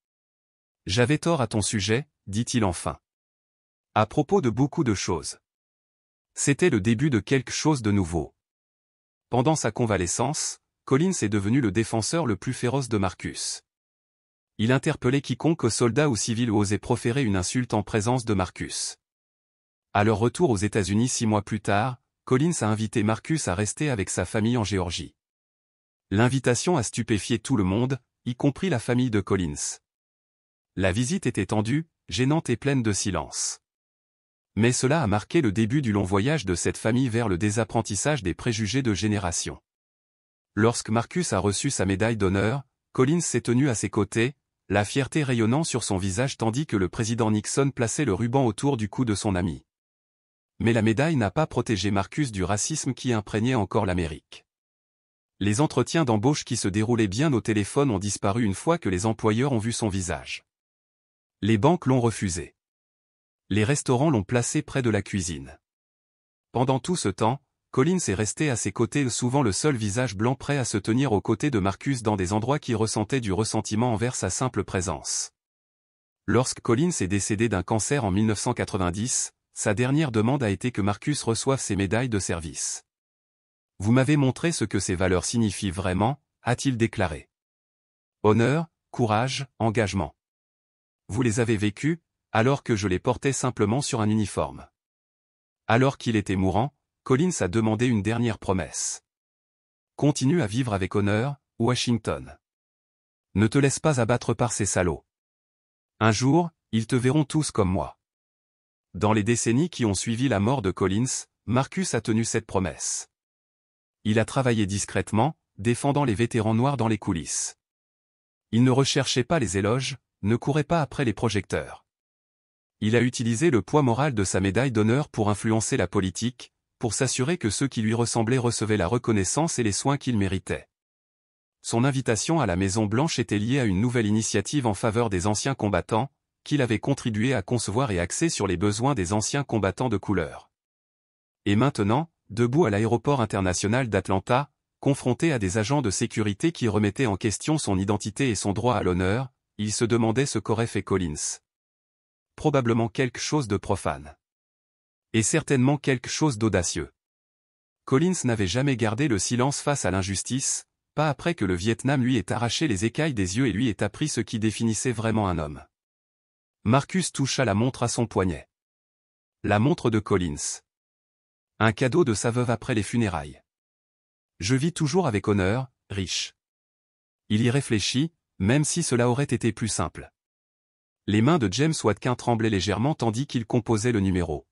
« J'avais tort à ton sujet, dit-il enfin. À propos de beaucoup de choses. C'était le début de quelque chose de nouveau. » Pendant sa convalescence, Collins est devenu le défenseur le plus féroce de Marcus. Il interpellait quiconque, soldat ou civil, osait proférer une insulte en présence de Marcus. À leur retour aux États-Unis 6 mois plus tard, Collins a invité Marcus à rester avec sa famille en Géorgie. L'invitation a stupéfié tout le monde, y compris la famille de Collins. La visite était tendue, gênante et pleine de silence. Mais cela a marqué le début du long voyage de cette famille vers le désapprentissage des préjugés de génération. Lorsque Marcus a reçu sa médaille d'honneur, Collins s'est tenu à ses côtés, la fierté rayonnant sur son visage tandis que le président Nixon plaçait le ruban autour du cou de son ami. Mais la médaille n'a pas protégé Marcus du racisme qui imprégnait encore l'Amérique. Les entretiens d'embauche qui se déroulaient bien au téléphone ont disparu une fois que les employeurs ont vu son visage. Les banques l'ont refusé. Les restaurants l'ont placé près de la cuisine. Pendant tout ce temps, Collins est resté à ses côtés, souvent le seul visage blanc prêt à se tenir aux côtés de Marcus dans des endroits qui ressentaient du ressentiment envers sa simple présence. Lorsque Collins est décédé d'un cancer en 1990, sa dernière demande a été que Marcus reçoive ses médailles de service. « Vous m'avez montré ce que ces valeurs signifient vraiment », a-t-il déclaré. Honneur, courage, engagement. Vous les avez vécus, alors que je les portais simplement sur un uniforme. Alors qu'il était mourant, Collins a demandé une dernière promesse. Continue à vivre avec honneur, Washington. Ne te laisse pas abattre par ces salauds. Un jour, ils te verront tous comme moi. Dans les décennies qui ont suivi la mort de Collins, Marcus a tenu cette promesse. Il a travaillé discrètement, défendant les vétérans noirs dans les coulisses. Il ne recherchait pas les éloges, ne courait pas après les projecteurs. Il a utilisé le poids moral de sa médaille d'honneur pour influencer la politique, pour s'assurer que ceux qui lui ressemblaient recevaient la reconnaissance et les soins qu'ils méritaient. Son invitation à la Maison-Blanche était liée à une nouvelle initiative en faveur des anciens combattants, qu'il avait contribué à concevoir et axée sur les besoins des anciens combattants de couleur. Et maintenant, debout à l'aéroport international d'Atlanta, confronté à des agents de sécurité qui remettaient en question son identité et son droit à l'honneur, il se demandait ce qu'aurait fait Collins. Probablement quelque chose de profane. Et certainement quelque chose d'audacieux. Collins n'avait jamais gardé le silence face à l'injustice, pas après que le Vietnam lui ait arraché les écailles des yeux et lui ait appris ce qui définissait vraiment un homme. Marcus toucha la montre à son poignet. La montre de Collins. Un cadeau de sa veuve après les funérailles. Je vis toujours avec honneur, riche. Il y réfléchit, même si cela aurait été plus simple. Les mains de James Watkin tremblaient légèrement tandis qu'il composait le numéro.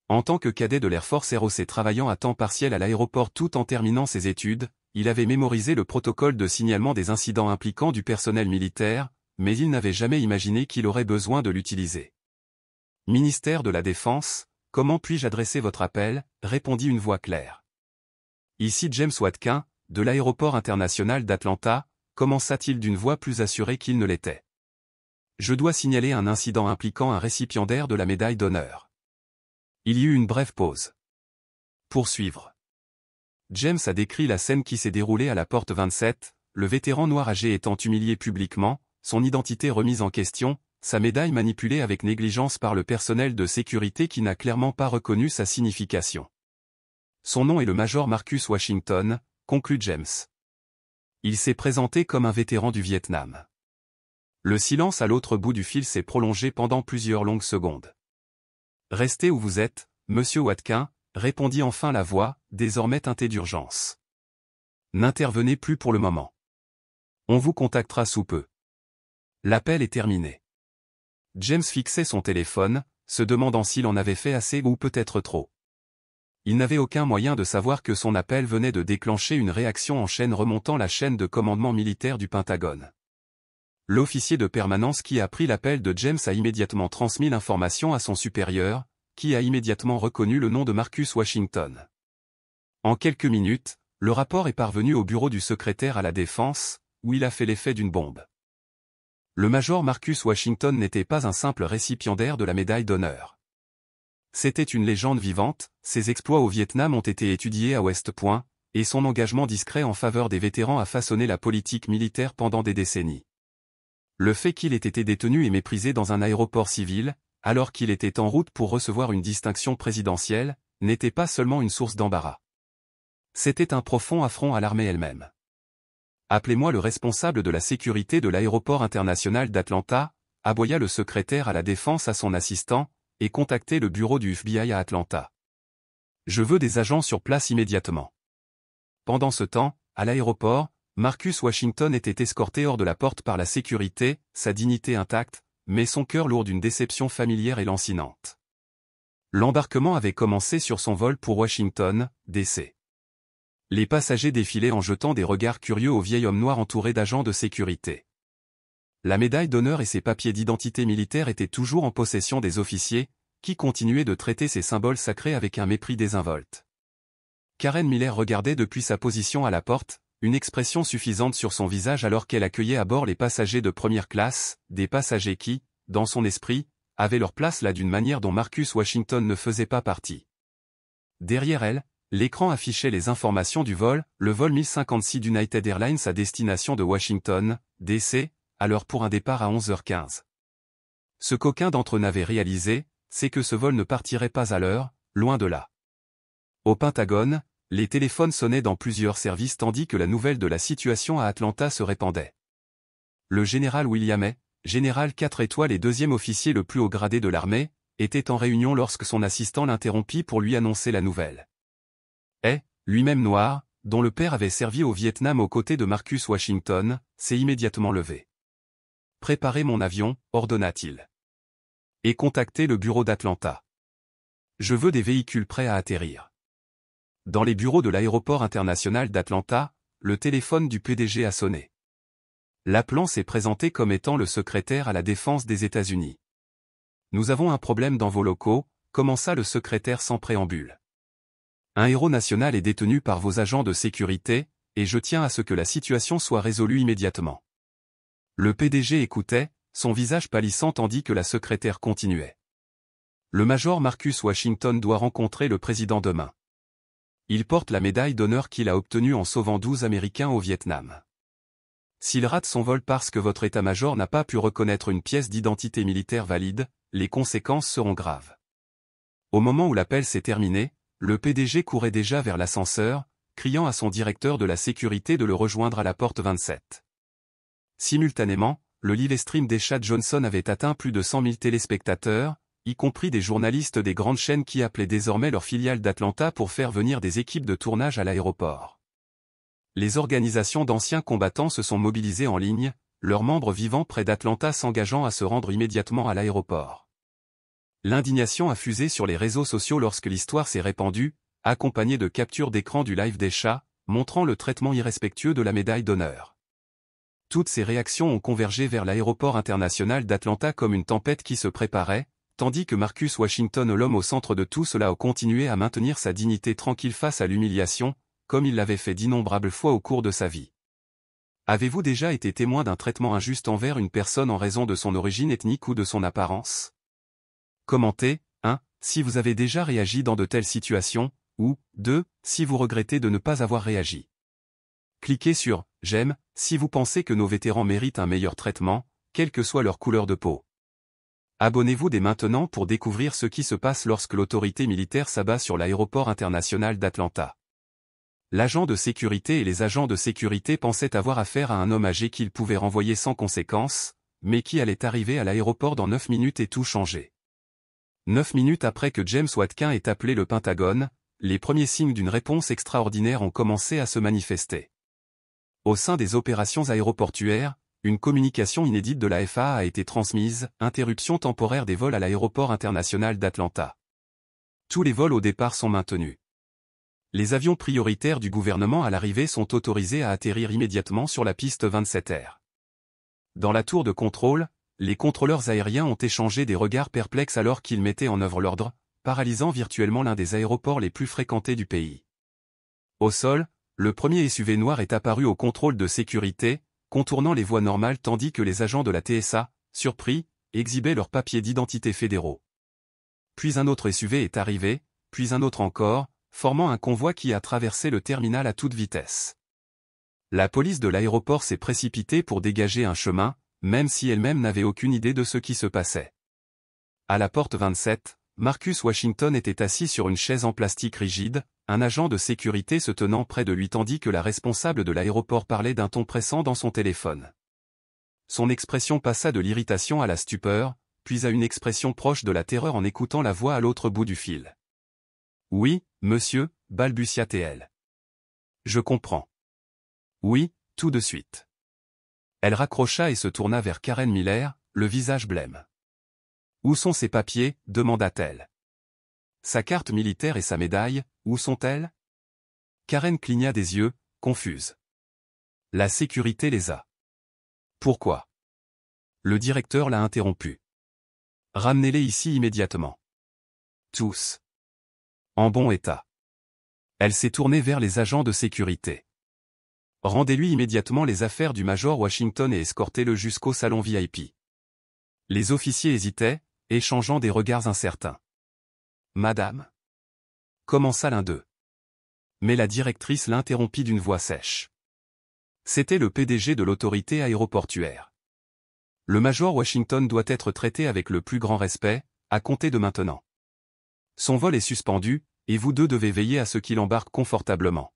En tant que cadet de l'Air Force ROC travaillant à temps partiel à l'aéroport tout en terminant ses études, il avait mémorisé le protocole de signalement des incidents impliquant du personnel militaire, mais il n'avait jamais imaginé qu'il aurait besoin de l'utiliser. « Ministère de la Défense, comment puis-je adresser votre appel ?» répondit une voix claire. Ici James Watkin, de l'aéroport international d'Atlanta, commença-t-il d'une voix plus assurée qu'il ne l'était. Je dois signaler un incident impliquant un récipiendaire de la médaille d'honneur. Il y eut une brève pause. Poursuivre. James a décrit la scène qui s'est déroulée à la porte 27, le vétéran noir âgé étant humilié publiquement, son identité remise en question, sa médaille manipulée avec négligence par le personnel de sécurité qui n'a clairement pas reconnu sa signification. Son nom est le Major Marcus Washington, conclut James. Il s'est présenté comme un vétéran du Vietnam. Le silence à l'autre bout du fil s'est prolongé pendant plusieurs longues secondes. Restez où vous êtes, monsieur Watkin, répondit enfin la voix, désormais teintée d'urgence. N'intervenez plus pour le moment. On vous contactera sous peu. L'appel est terminé. James fixait son téléphone, se demandant s'il en avait fait assez ou peut-être trop. Il n'avait aucun moyen de savoir que son appel venait de déclencher une réaction en chaîne remontant la chaîne de commandement militaire du Pentagone. L'officier de permanence qui a pris l'appel de James a immédiatement transmis l'information à son supérieur, qui a immédiatement reconnu le nom de Marcus Washington. En quelques minutes, le rapport est parvenu au bureau du secrétaire à la Défense, où il a fait l'effet d'une bombe. Le major Marcus Washington n'était pas un simple récipiendaire de la médaille d'honneur. C'était une légende vivante, ses exploits au Vietnam ont été étudiés à West Point, et son engagement discret en faveur des vétérans a façonné la politique militaire pendant des décennies. Le fait qu'il ait été détenu et méprisé dans un aéroport civil, alors qu'il était en route pour recevoir une distinction présidentielle, n'était pas seulement une source d'embarras. C'était un profond affront à l'armée elle-même. Appelez-moi le responsable de la sécurité de l'aéroport international d'Atlanta, aboya le secrétaire à la Défense à son assistant, et contactez le bureau du FBI à Atlanta. Je veux des agents sur place immédiatement. Pendant ce temps, à l'aéroport, Marcus Washington était escorté hors de la porte par la sécurité, sa dignité intacte, mais son cœur lourd d'une déception familière et lancinante. L'embarquement avait commencé sur son vol pour Washington, D.C. Les passagers défilaient en jetant des regards curieux au vieil homme noir entouré d'agents de sécurité. La médaille d'honneur et ses papiers d'identité militaire étaient toujours en possession des officiers, qui continuaient de traiter ces symboles sacrés avec un mépris désinvolte. Karen Miller regardait depuis sa position à la porte, une expression suffisante sur son visage alors qu'elle accueillait à bord les passagers de première classe, des passagers qui, dans son esprit, avaient leur place là d'une manière dont Marcus Washington ne faisait pas partie. Derrière elle, l'écran affichait les informations du vol, le vol 1056 d'United Airlines à destination de Washington, D.C., à l'heure pour un départ à 11h15. Ce qu'aucun d'entre eux n'avait réalisé, c'est que ce vol ne partirait pas à l'heure, loin de là. Au Pentagone, les téléphones sonnaient dans plusieurs services tandis que la nouvelle de la situation à Atlanta se répandait. Le général William A., général 4 étoiles et deuxième officier le plus haut gradé de l'armée, était en réunion lorsque son assistant l'interrompit pour lui annoncer la nouvelle. A., lui-même noir, dont le père avait servi au Vietnam aux côtés de Marcus Washington, s'est immédiatement levé. « Préparez mon avion », ordonna-t-il. « Et contactez le bureau d'Atlanta. Je veux des véhicules prêts à atterrir. » Dans les bureaux de l'aéroport international d'Atlanta, le téléphone du PDG a sonné. L'appelant s'est présenté comme étant le secrétaire à la défense des États-Unis. « Nous avons un problème dans vos locaux », commença le secrétaire sans préambule. « Un héros national est détenu par vos agents de sécurité, et je tiens à ce que la situation soit résolue immédiatement. » Le PDG écoutait, son visage pâlissant tandis que la secrétaire continuait. « Le major Marcus Washington doit rencontrer le président demain. Il porte la médaille d'honneur qu'il a obtenue en sauvant 12 Américains au Vietnam. S'il rate son vol parce que votre état-major n'a pas pu reconnaître une pièce d'identité militaire valide, les conséquences seront graves. » Au moment où l'appel s'est terminé, le PDG courait déjà vers l'ascenseur, criant à son directeur de la sécurité de le rejoindre à la porte 27. Simultanément, le livestream des Chad Johnson avait atteint plus de 100 000 téléspectateurs, y compris des journalistes des grandes chaînes qui appelaient désormais leur filiale d'Atlanta pour faire venir des équipes de tournage à l'aéroport. Les organisations d'anciens combattants se sont mobilisées en ligne, leurs membres vivant près d'Atlanta s'engageant à se rendre immédiatement à l'aéroport. L'indignation a fusé sur les réseaux sociaux lorsque l'histoire s'est répandue, accompagnée de captures d'écran du live des chats, montrant le traitement irrespectueux de la médaille d'honneur. Toutes ces réactions ont convergé vers l'aéroport international d'Atlanta comme une tempête qui se préparait, tandis que Marcus Washington, l'homme au centre de tout cela, a continué à maintenir sa dignité tranquille face à l'humiliation, comme il l'avait fait d'innombrables fois au cours de sa vie. Avez-vous déjà été témoin d'un traitement injuste envers une personne en raison de son origine ethnique ou de son apparence? Commentez, 1. Si vous avez déjà réagi dans de telles situations, ou 2. Si vous regrettez de ne pas avoir réagi. Cliquez sur « J'aime » si vous pensez que nos vétérans méritent un meilleur traitement, quelle que soit leur couleur de peau. Abonnez-vous dès maintenant pour découvrir ce qui se passe lorsque l'autorité militaire s'abat sur l'aéroport international d'Atlanta. L'agent de sécurité et les agents de sécurité pensaient avoir affaire à un homme âgé qu'ils pouvaient renvoyer sans conséquence, mais qui allait arriver à l'aéroport dans 9 minutes et tout changer. 9 minutes après que James Watkin ait appelé le Pentagone, les premiers signes d'une réponse extraordinaire ont commencé à se manifester. Au sein des opérations aéroportuaires, une communication inédite de la FAA a été transmise, interruption temporaire des vols à l'aéroport international d'Atlanta. Tous les vols au départ sont maintenus. Les avions prioritaires du gouvernement à l'arrivée sont autorisés à atterrir immédiatement sur la piste 27R. Dans la tour de contrôle, les contrôleurs aériens ont échangé des regards perplexes alors qu'ils mettaient en œuvre l'ordre, paralysant virtuellement l'un des aéroports les plus fréquentés du pays. Au sol, le premier SUV noir est apparu au contrôle de sécurité, contournant les voies normales tandis que les agents de la TSA, surpris, exhibaient leurs papiers d'identité fédéraux. Puis un autre SUV est arrivé, puis un autre encore, formant un convoi qui a traversé le terminal à toute vitesse. La police de l'aéroport s'est précipitée pour dégager un chemin, même si elle-même n'avait aucune idée de ce qui se passait. À la porte 27, Marcus Washington était assis sur une chaise en plastique rigide, un agent de sécurité se tenant près de lui tandis que la responsable de l'aéroport parlait d'un ton pressant dans son téléphone. Son expression passa de l'irritation à la stupeur, puis à une expression proche de la terreur en écoutant la voix à l'autre bout du fil. « Oui, monsieur », balbutia-t-elle. « Je comprends. »« Oui, tout de suite. » Elle raccrocha et se tourna vers Karen Miller, le visage blême. « Où sont ses papiers ?» demanda-t-elle. « Sa carte militaire et sa médaille, où sont-elles ?» Karen cligna des yeux, confuse. « La sécurité les a. »« Pourquoi ?» Le directeur l'a interrompu. « Ramenez-les ici immédiatement. »« Tous. »« En bon état. » Elle s'est tournée vers les agents de sécurité. « Rendez-lui immédiatement les affaires du major Washington et escortez-le jusqu'au salon VIP. » Les officiers hésitaient, échangeant des regards incertains. « Madame » commença l'un d'eux. Mais la directrice l'interrompit d'une voix sèche. C'était le PDG de l'autorité aéroportuaire. Le major Washington doit être traité avec le plus grand respect, à compter de maintenant. Son vol est suspendu, et vous deux devez veiller à ce qu'il embarque confortablement.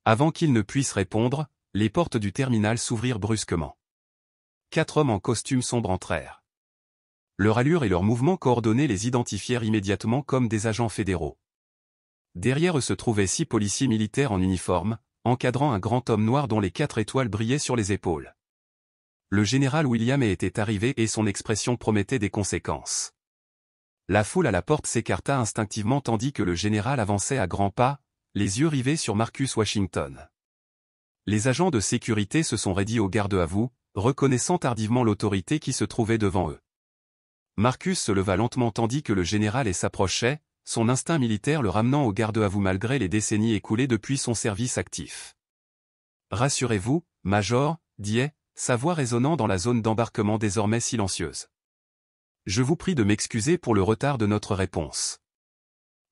Avant qu'il ne puisse répondre, les portes du terminal s'ouvrirent brusquement. 4 hommes en costume sombre entrèrent. Leur allure et leurs mouvements coordonnés les identifièrent immédiatement comme des agents fédéraux. Derrière eux se trouvaient 6 policiers militaires en uniforme, encadrant un grand homme noir dont les 4 étoiles brillaient sur les épaules. Le général William était arrivé et son expression promettait des conséquences. La foule à la porte s'écarta instinctivement tandis que le général avançait à grands pas, les yeux rivés sur Marcus Washington. Les agents de sécurité se sont raidis au garde à vous, reconnaissant tardivement l'autorité qui se trouvait devant eux. Marcus se leva lentement tandis que le général s'approchait, son instinct militaire le ramenant au garde à vous malgré les décennies écoulées depuis son service actif. « Rassurez-vous, Major, dit sa voix résonnant dans la zone d'embarquement désormais silencieuse. Je vous prie de m'excuser pour le retard de notre réponse.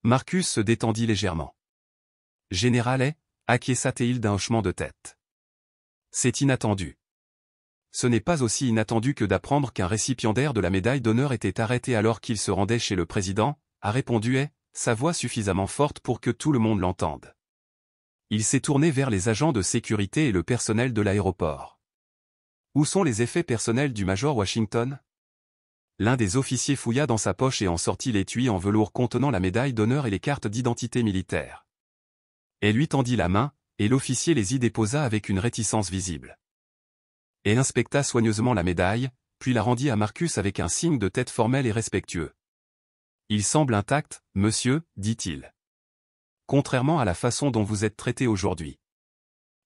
Marcus se détendit légèrement. Général, acquiesça-t-il d'un hochement de tête. C'est inattendu. Ce n'est pas aussi inattendu que d'apprendre qu'un récipiendaire de la médaille d'honneur était arrêté alors qu'il se rendait chez le président, a répondu sa voix suffisamment forte pour que tout le monde l'entende. Il s'est tourné vers les agents de sécurité et le personnel de l'aéroport. Où sont les effets personnels du major Washington? L'un des officiers fouilla dans sa poche et en sortit l'étui en velours contenant la médaille d'honneur et les cartes d'identité militaire. Elle lui tendit la main, et l'officier les y déposa avec une réticence visible. Elle inspecta soigneusement la médaille, puis la rendit à Marcus avec un signe de tête formel et respectueux. « Il semble intact, monsieur, dit-il. Contrairement à la façon dont vous êtes traité aujourd'hui. »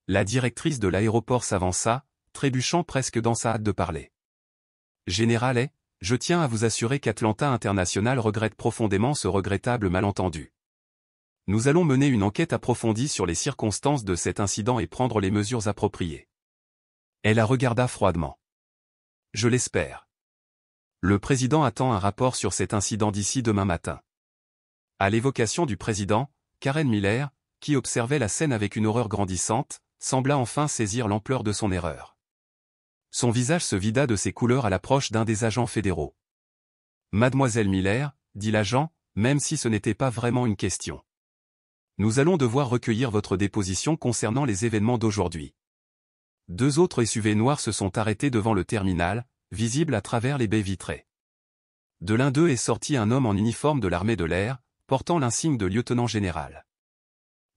La directrice de l'aéroport s'avança, trébuchant presque dans sa hâte de parler. « Général, je tiens à vous assurer qu'Atlanta International regrette profondément ce regrettable malentendu. Nous allons mener une enquête approfondie sur les circonstances de cet incident et prendre les mesures appropriées. » Elle la regarda froidement. « Je l'espère. Le président attend un rapport sur cet incident d'ici demain matin. » À l'évocation du président, Karen Miller, qui observait la scène avec une horreur grandissante, sembla enfin saisir l'ampleur de son erreur. Son visage se vida de ses couleurs à l'approche d'un des agents fédéraux. « Mademoiselle Miller, dit l'agent, même si ce n'était pas vraiment une question. Nous allons devoir recueillir votre déposition concernant les événements d'aujourd'hui. » 2 autres SUV noirs se sont arrêtés devant le terminal, visibles à travers les baies vitrées. De l'un d'eux est sorti un homme en uniforme de l'armée de l'air, portant l'insigne de lieutenant-général.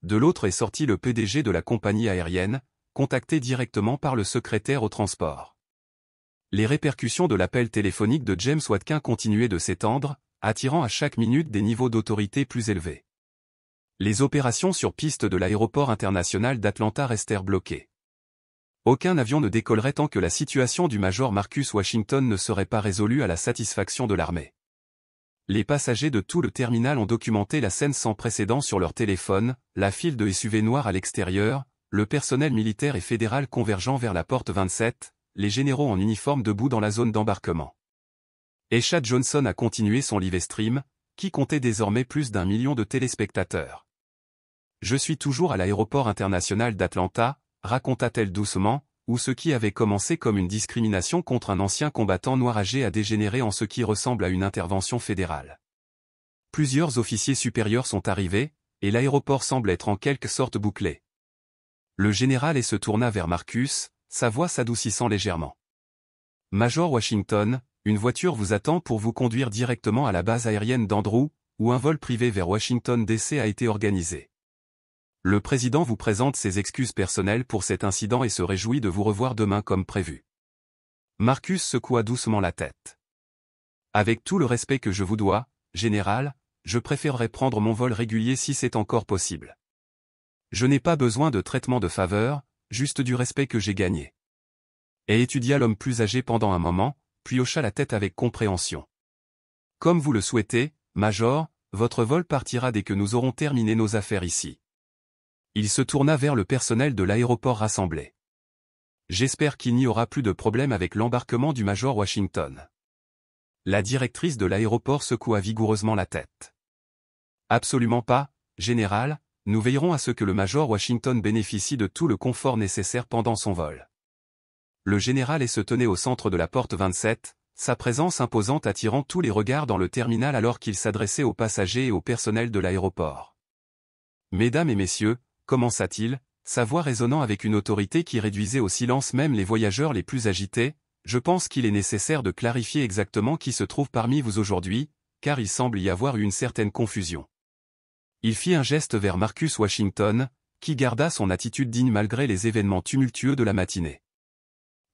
De l'autre est sorti le PDG de la compagnie aérienne, contacté directement par le secrétaire au transport. Les répercussions de l'appel téléphonique de James Watkin continuaient de s'étendre, attirant à chaque minute des niveaux d'autorité plus élevés. Les opérations sur piste de l'aéroport international d'Atlanta restèrent bloquées. Aucun avion ne décollerait tant que la situation du major Marcus Washington ne serait pas résolue à la satisfaction de l'armée. Les passagers de tout le terminal ont documenté la scène sans précédent sur leur téléphone, la file de SUV noirs à l'extérieur, le personnel militaire et fédéral convergeant vers la porte 27, les généraux en uniforme debout dans la zone d'embarquement. Et Chad Johnson a continué son live stream, qui comptait désormais plus d'1 million de téléspectateurs. « Je suis toujours à l'aéroport international d'Atlanta », raconta-t-elle doucement, où ce qui avait commencé comme une discrimination contre un ancien combattant noir âgé a dégénéré en ce qui ressemble à une intervention fédérale. Plusieurs officiers supérieurs sont arrivés, et l'aéroport semble être en quelque sorte bouclé. Le général se tourna vers Marcus, sa voix s'adoucissant légèrement. « Major Washington, une voiture vous attend pour vous conduire directement à la base aérienne d'Andrew, où un vol privé vers Washington DC a été organisé. Le président vous présente ses excuses personnelles pour cet incident et se réjouit de vous revoir demain comme prévu. » Marcus secoua doucement la tête. « Avec tout le respect que je vous dois, général, je préférerais prendre mon vol régulier si c'est encore possible. Je n'ai pas besoin de traitement de faveur, juste du respect que j'ai gagné. » Et étudia l'homme plus âgé pendant un moment, puis hocha la tête avec compréhension. « Comme vous le souhaitez, Major, votre vol partira dès que nous aurons terminé nos affaires ici. » Il se tourna vers le personnel de l'aéroport rassemblé. « J'espère qu'il n'y aura plus de problème avec l'embarquement du Major Washington. La directrice de l'aéroport secoua vigoureusement la tête. Absolument pas, général, nous veillerons à ce que le major Washington bénéficie de tout le confort nécessaire pendant son vol. Le général se tenait au centre de la porte 27, sa présence imposante attirant tous les regards dans le terminal alors qu'il s'adressait aux passagers et au personnel de l'aéroport. Mesdames et messieurs, commença-t-il, sa voix résonnant avec une autorité qui réduisait au silence même les voyageurs les plus agités, je pense qu'il est nécessaire de clarifier exactement qui se trouve parmi vous aujourd'hui, car il semble y avoir eu une certaine confusion. Il fit un geste vers Marcus Washington, qui garda son attitude digne malgré les événements tumultueux de la matinée.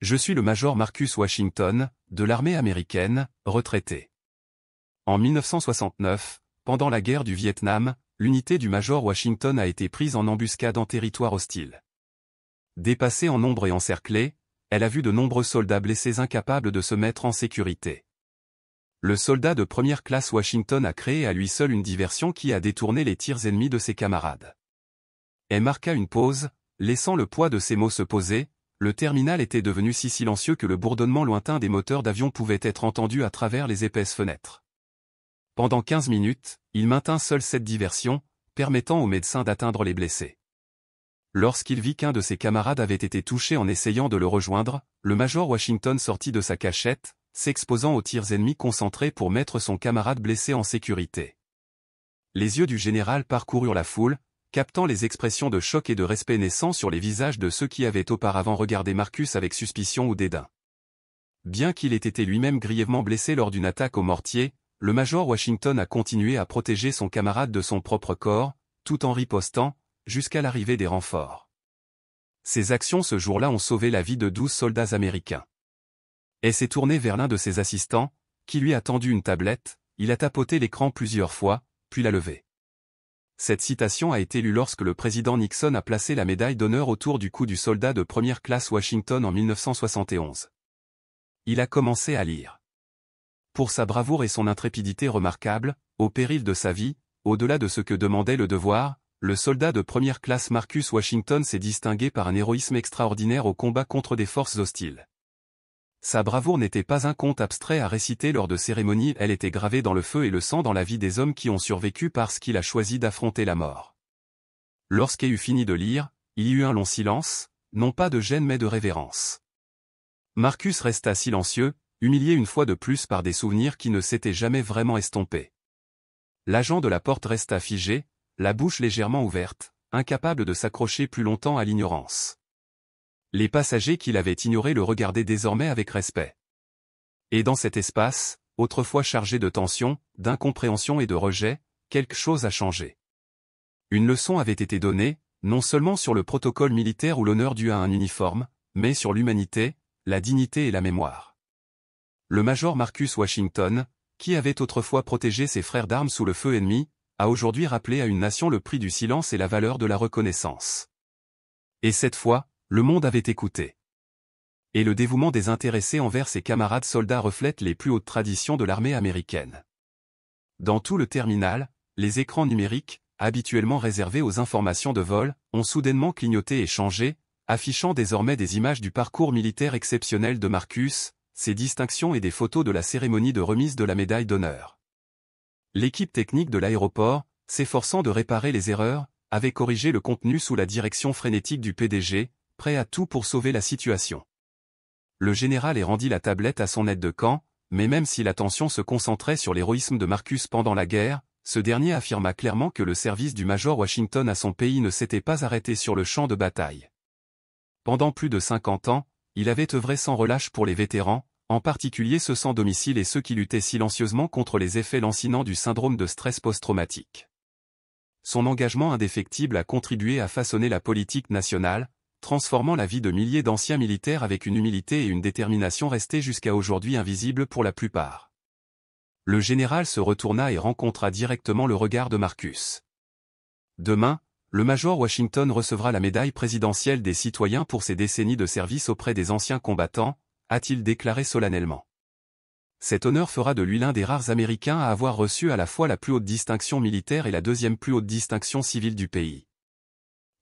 Je suis le major Marcus Washington, de l'armée américaine, retraité. En 1969, pendant la guerre du Vietnam, l'unité du major Washington a été prise en embuscade en territoire hostile. Dépassée en nombre et encerclée, elle a vu de nombreux soldats blessés incapables de se mettre en sécurité. Le soldat de première classe Washington a créé à lui seul une diversion qui a détourné les tirs ennemis de ses camarades. Elle marqua une pause, laissant le poids de ses mots se poser. Le terminal était devenu si silencieux que le bourdonnement lointain des moteurs d'avion pouvait être entendu à travers les épaisses fenêtres. Pendant 15 minutes, il maintint seul cette diversion, permettant aux médecins d'atteindre les blessés. Lorsqu'il vit qu'un de ses camarades avait été touché en essayant de le rejoindre, le major Washington sortit de sa cachette, s'exposant aux tirs ennemis concentrés pour mettre son camarade blessé en sécurité. Les yeux du général parcoururent la foule, captant les expressions de choc et de respect naissant sur les visages de ceux qui avaient auparavant regardé Marcus avec suspicion ou dédain. Bien qu'il ait été lui-même grièvement blessé lors d'une attaque au mortier, le major Washington a continué à protéger son camarade de son propre corps, tout en ripostant, jusqu'à l'arrivée des renforts. Ces actions ce jour-là ont sauvé la vie de 12 soldats américains. Et s'est tourné vers l'un de ses assistants, qui lui a tendu une tablette, il a tapoté l'écran plusieurs fois, puis l'a levé. Cette citation a été lue lorsque le président Nixon a placé la médaille d'honneur autour du cou du soldat de première classe Washington en 1971. Il a commencé à lire. Pour sa bravoure et son intrépidité remarquables, au péril de sa vie, au-delà de ce que demandait le devoir, le soldat de première classe Marcus Washington s'est distingué par un héroïsme extraordinaire au combat contre des forces hostiles. Sa bravoure n'était pas un conte abstrait à réciter lors de cérémonies, elle était gravée dans le feu et le sang dans la vie des hommes qui ont survécu parce qu'il a choisi d'affronter la mort. Lorsqu'il eut fini de lire, il y eut un long silence, non pas de gêne mais de révérence. Marcus resta silencieux, humilié une fois de plus par des souvenirs qui ne s'étaient jamais vraiment estompés. L'agent de la porte resta figé, la bouche légèrement ouverte, incapable de s'accrocher plus longtemps à l'ignorance. Les passagers qui l'avaient ignoré le regardaient désormais avec respect. Et dans cet espace, autrefois chargé de tension, d'incompréhension et de rejet, quelque chose a changé. Une leçon avait été donnée, non seulement sur le protocole militaire ou l'honneur dû à un uniforme, mais sur l'humanité, la dignité et la mémoire. Le major Marcus Washington, qui avait autrefois protégé ses frères d'armes sous le feu ennemi, a aujourd'hui rappelé à une nation le prix du silence et la valeur de la reconnaissance. Et cette fois, le monde avait écouté. Et le dévouement des intéressés envers ses camarades soldats reflète les plus hautes traditions de l'armée américaine. Dans tout le terminal, les écrans numériques, habituellement réservés aux informations de vol, ont soudainement clignoté et changé, affichant désormais des images du parcours militaire exceptionnel de Marcus, ses distinctions et des photos de la cérémonie de remise de la médaille d'honneur. L'équipe technique de l'aéroport, s'efforçant de réparer les erreurs, avait corrigé le contenu sous la direction frénétique du PDG, prêt à tout pour sauver la situation. Le général rendit la tablette à son aide de camp, mais même si l'attention se concentrait sur l'héroïsme de Marcus pendant la guerre, ce dernier affirma clairement que le service du major Washington à son pays ne s'était pas arrêté sur le champ de bataille. Pendant plus de 50 ans, il avait œuvré sans relâche pour les vétérans, en particulier ceux sans domicile et ceux qui luttaient silencieusement contre les effets lancinants du syndrome de stress post-traumatique. Son engagement indéfectible a contribué à façonner la politique nationale, transformant la vie de milliers d'anciens militaires avec une humilité et une détermination restées jusqu'à aujourd'hui invisibles pour la plupart. Le général se retourna et rencontra directement le regard de Marcus. Demain, le major Washington recevra la médaille présidentielle des citoyens pour ses décennies de service auprès des anciens combattants, a-t-il déclaré solennellement. Cet honneur fera de lui l'un des rares Américains à avoir reçu à la fois la plus haute distinction militaire et la deuxième plus haute distinction civile du pays.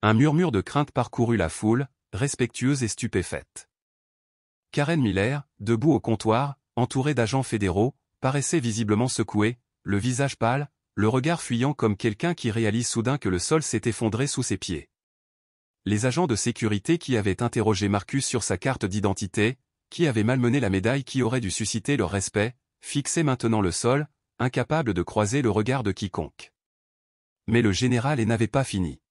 Un murmure de crainte parcourut la foule, respectueuse et stupéfaite. Karen Miller, debout au comptoir, entourée d'agents fédéraux, paraissait visiblement secoué, le visage pâle, le regard fuyant comme quelqu'un qui réalise soudain que le sol s'est effondré sous ses pieds. Les agents de sécurité qui avaient interrogé Marcus sur sa carte d'identité, qui avaient malmené la médaille qui aurait dû susciter leur respect, fixaient maintenant le sol, incapables de croiser le regard de quiconque. Mais le général n'avait pas fini.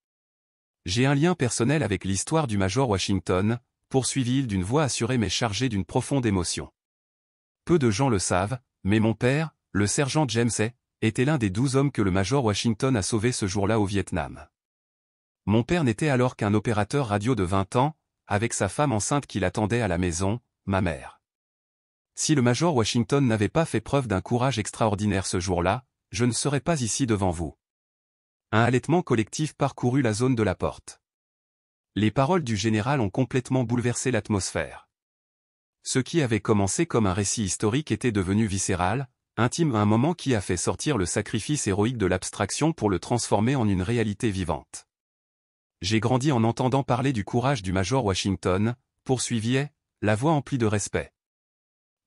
J'ai un lien personnel avec l'histoire du Major Washington, poursuivit-il d'une voix assurée mais chargée d'une profonde émotion. Peu de gens le savent, mais mon père, le sergent James était l'un des 12 hommes que le Major Washington a sauvés ce jour-là au Vietnam. Mon père n'était alors qu'un opérateur radio de 20 ans, avec sa femme enceinte qui l'attendait à la maison, ma mère. Si le Major Washington n'avait pas fait preuve d'un courage extraordinaire ce jour-là, je ne serais pas ici devant vous. Un halètement collectif parcourut la zone de la porte. Les paroles du général ont complètement bouleversé l'atmosphère. Ce qui avait commencé comme un récit historique était devenu viscéral, intime à un moment qui a fait sortir le sacrifice héroïque de l'abstraction pour le transformer en une réalité vivante. J'ai grandi en entendant parler du courage du Major Washington, poursuivit la voix emplie de respect.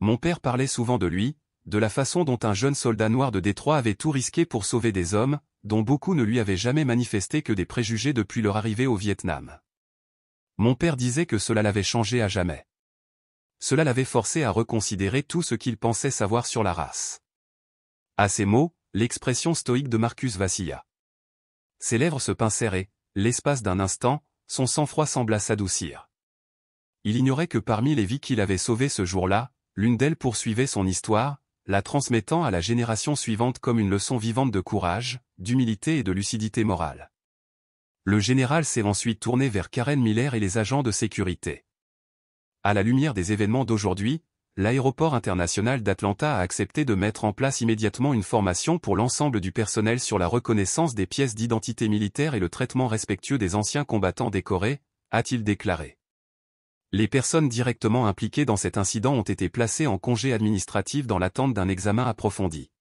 Mon père parlait souvent de lui, de la façon dont un jeune soldat noir de Détroit avait tout risqué pour sauver des hommes, dont beaucoup ne lui avaient jamais manifesté que des préjugés depuis leur arrivée au Vietnam. Mon père disait que cela l'avait changé à jamais. Cela l'avait forcé à reconsidérer tout ce qu'il pensait savoir sur la race. À ces mots, l'expression stoïque de Marcus vacilla. Ses lèvres se pincèrent et, l'espace d'un instant, son sang-froid sembla s'adoucir. Il ignorait que parmi les vies qu'il avait sauvées ce jour-là, l'une d'elles poursuivait son histoire, la transmettant à la génération suivante comme une leçon vivante de courage, d'humilité et de lucidité morale. Le général s'est ensuite tourné vers Karen Miller et les agents de sécurité. À la lumière des événements d'aujourd'hui, l'aéroport international d'Atlanta a accepté de mettre en place immédiatement une formation pour l'ensemble du personnel sur la reconnaissance des pièces d'identité militaire et le traitement respectueux des anciens combattants décorés, a-t-il déclaré. Les personnes directement impliquées dans cet incident ont été placées en congé administratif dans l'attente d'un examen approfondi.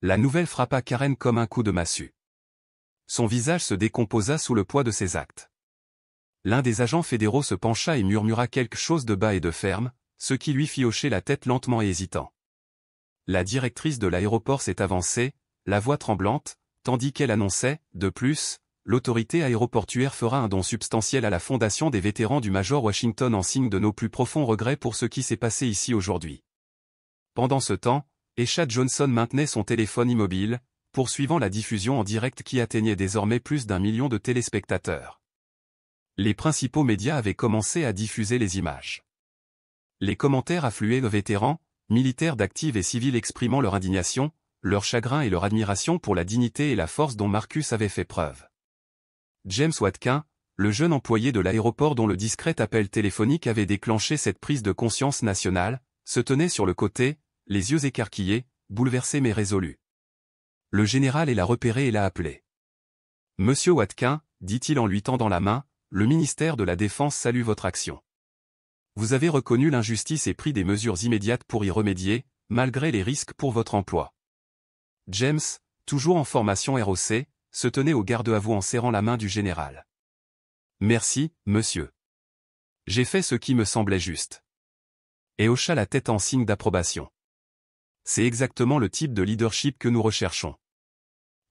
La nouvelle frappa Karen comme un coup de massue. Son visage se décomposa sous le poids de ses actes. L'un des agents fédéraux se pencha et murmura quelque chose de bas et de ferme, ce qui lui fit hocher la tête lentement et hésitant. La directrice de l'aéroport s'est avancée, la voix tremblante, tandis qu'elle annonçait, de plus, l'autorité aéroportuaire fera un don substantiel à la fondation des vétérans du Major Washington en signe de nos plus profonds regrets pour ce qui s'est passé ici aujourd'hui. Pendant ce temps, Esha Johnson maintenait son téléphone immobile, poursuivant la diffusion en direct qui atteignait désormais plus d'1 million de téléspectateurs. Les principaux médias avaient commencé à diffuser les images. Les commentaires affluaient de vétérans, militaires d'actifs et civils exprimant leur indignation, leur chagrin et leur admiration pour la dignité et la force dont Marcus avait fait preuve. James Watkin, le jeune employé de l'aéroport dont le discret appel téléphonique avait déclenché cette prise de conscience nationale, se tenait sur le côté, les yeux écarquillés, bouleversé mais résolu. Le général l'a repéré et l'a appelé. « Monsieur Watkin, dit-il en lui tendant la main, le ministère de la Défense salue votre action. Vous avez reconnu l'injustice et pris des mesures immédiates pour y remédier, malgré les risques pour votre emploi. » James, toujours en formation ROC, se tenait au garde à vous en serrant la main du général. « Merci, monsieur. J'ai fait ce qui me semblait juste. » Et hocha la tête en signe d'approbation. C'est exactement le type de leadership que nous recherchons.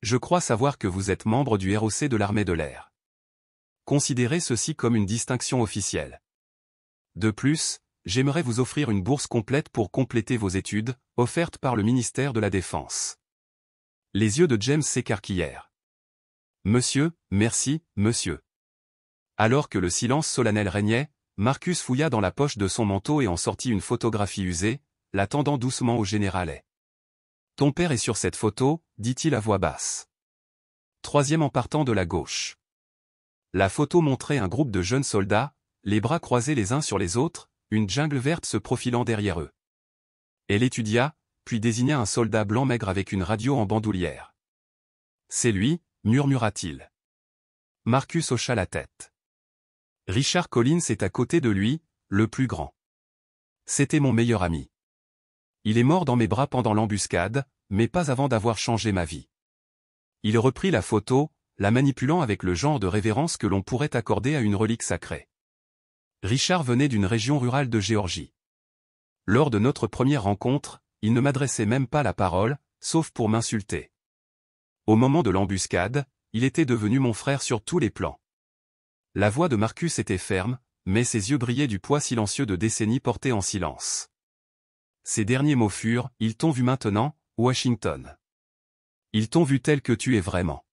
Je crois savoir que vous êtes membre du ROC de l'armée de l'air. Considérez ceci comme une distinction officielle. De plus, j'aimerais vous offrir une bourse complète pour compléter vos études, offerte par le ministère de la Défense. Les yeux de James s'écarquillèrent. Monsieur, merci, monsieur. Alors que le silence solennel régnait, Marcus fouilla dans la poche de son manteau et en sortit une photographie usée, la tendant doucement au général. Ton père est sur cette photo, dit-il à voix basse. Troisième en partant de la gauche. La photo montrait un groupe de jeunes soldats, les bras croisés les uns sur les autres, une jungle verte se profilant derrière eux. Elle étudia, puis désigna un soldat blanc maigre avec une radio en bandoulière. « C'est lui » murmura-t-il. Marcus hocha la tête. Richard Collins est à côté de lui, le plus grand. C'était mon meilleur ami. Il est mort dans mes bras pendant l'embuscade, mais pas avant d'avoir changé ma vie. Il reprit la photo, la manipulant avec le genre de révérence que l'on pourrait accorder à une relique sacrée. Richard venait d'une région rurale de Géorgie. Lors de notre première rencontre, il ne m'adressait même pas la parole, sauf pour m'insulter. Au moment de l'embuscade, il était devenu mon frère sur tous les plans. La voix de Marcus était ferme, mais ses yeux brillaient du poids silencieux de décennies portées en silence. Ses derniers mots furent « Ils t'ont vu maintenant, Washington. Ils t'ont vu tel que tu es vraiment. »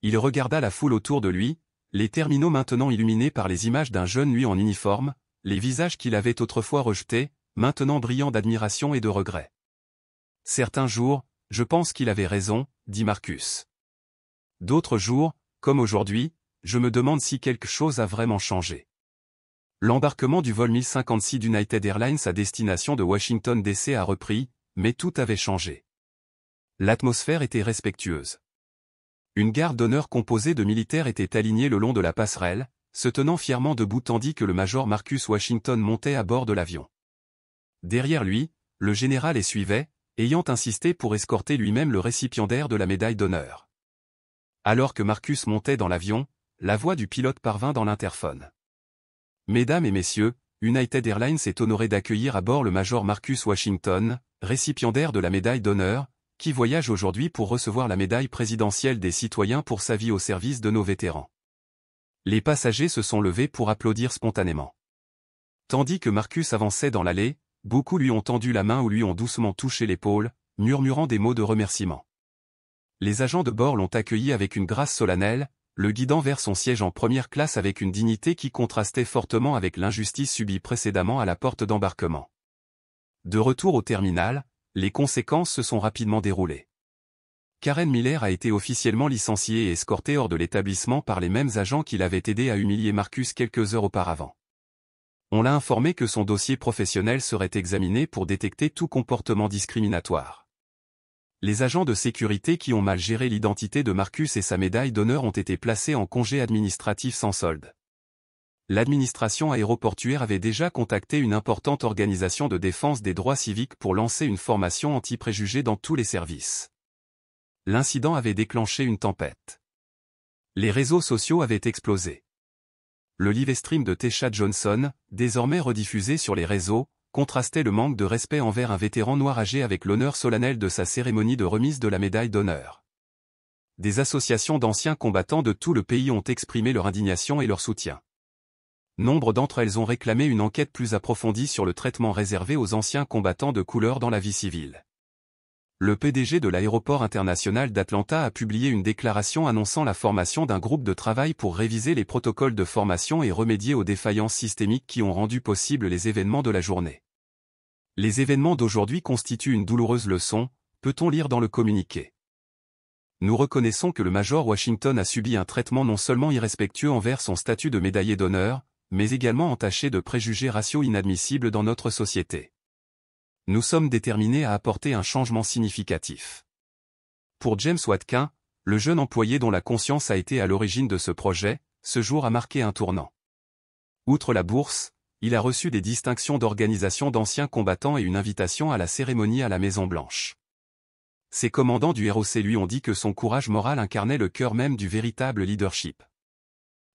Il regarda la foule autour de lui, les terminaux maintenant illuminés par les images d'un jeune lui en uniforme, les visages qu'il avait autrefois rejetés, maintenant brillants d'admiration et de regret. « Certains jours, je pense qu'il avait raison, dit Marcus. D'autres jours, comme aujourd'hui, je me demande si quelque chose a vraiment changé. » L'embarquement du vol 1056 d'United Airlines à destination de Washington DC a repris, mais tout avait changé. L'atmosphère était respectueuse. Une garde d'honneur composée de militaires était alignée le long de la passerelle, se tenant fièrement debout tandis que le major Marcus Washington montait à bord de l'avion. Derrière lui, le général les suivait, ayant insisté pour escorter lui-même le récipiendaire de la médaille d'honneur. Alors que Marcus montait dans l'avion, la voix du pilote parvint dans l'interphone. « Mesdames et messieurs, United Airlines est honoré d'accueillir à bord le major Marcus Washington, récipiendaire de la médaille d'honneur, qui voyage aujourd'hui pour recevoir la médaille présidentielle des citoyens pour sa vie au service de nos vétérans. » Les passagers se sont levés pour applaudir spontanément. Tandis que Marcus avançait dans l'allée, beaucoup lui ont tendu la main ou lui ont doucement touché l'épaule, murmurant des mots de remerciement. Les agents de bord l'ont accueilli avec une grâce solennelle, le guidant vers son siège en première classe avec une dignité qui contrastait fortement avec l'injustice subie précédemment à la porte d'embarquement. De retour au terminal, les conséquences se sont rapidement déroulées. Karen Miller a été officiellement licenciée et escortée hors de l'établissement par les mêmes agents qui l'avaient aidé à humilier Marcus quelques heures auparavant. On l'a informé que son dossier professionnel serait examiné pour détecter tout comportement discriminatoire. Les agents de sécurité qui ont mal géré l'identité de Marcus et sa médaille d'honneur ont été placés en congé administratif sans solde. L'administration aéroportuaire avait déjà contacté une importante organisation de défense des droits civiques pour lancer une formation anti-préjugés dans tous les services. L'incident avait déclenché une tempête. Les réseaux sociaux avaient explosé. Le live-stream de Tesha Johnson, désormais rediffusé sur les réseaux, contrastait le manque de respect envers un vétéran noir âgé avec l'honneur solennel de sa cérémonie de remise de la médaille d'honneur. Des associations d'anciens combattants de tout le pays ont exprimé leur indignation et leur soutien. Nombre d'entre elles ont réclamé une enquête plus approfondie sur le traitement réservé aux anciens combattants de couleur dans la vie civile. Le PDG de l'aéroport international d'Atlanta a publié une déclaration annonçant la formation d'un groupe de travail pour réviser les protocoles de formation et remédier aux défaillances systémiques qui ont rendu possibles les événements de la journée. Les événements d'aujourd'hui constituent une douloureuse leçon, peut-on lire dans le communiqué. Nous reconnaissons que le major Washington a subi un traitement non seulement irrespectueux envers son statut de médaillé d'honneur, mais également entaché de préjugés raciaux inadmissibles dans notre société. Nous sommes déterminés à apporter un changement significatif. Pour James Watkin, le jeune employé dont la conscience a été à l'origine de ce projet, ce jour a marqué un tournant. Outre la bourse, il a reçu des distinctions d'organisation d'anciens combattants et une invitation à la cérémonie à la Maison-Blanche. Ses commandants du ROC lui ont dit que son courage moral incarnait le cœur même du véritable leadership.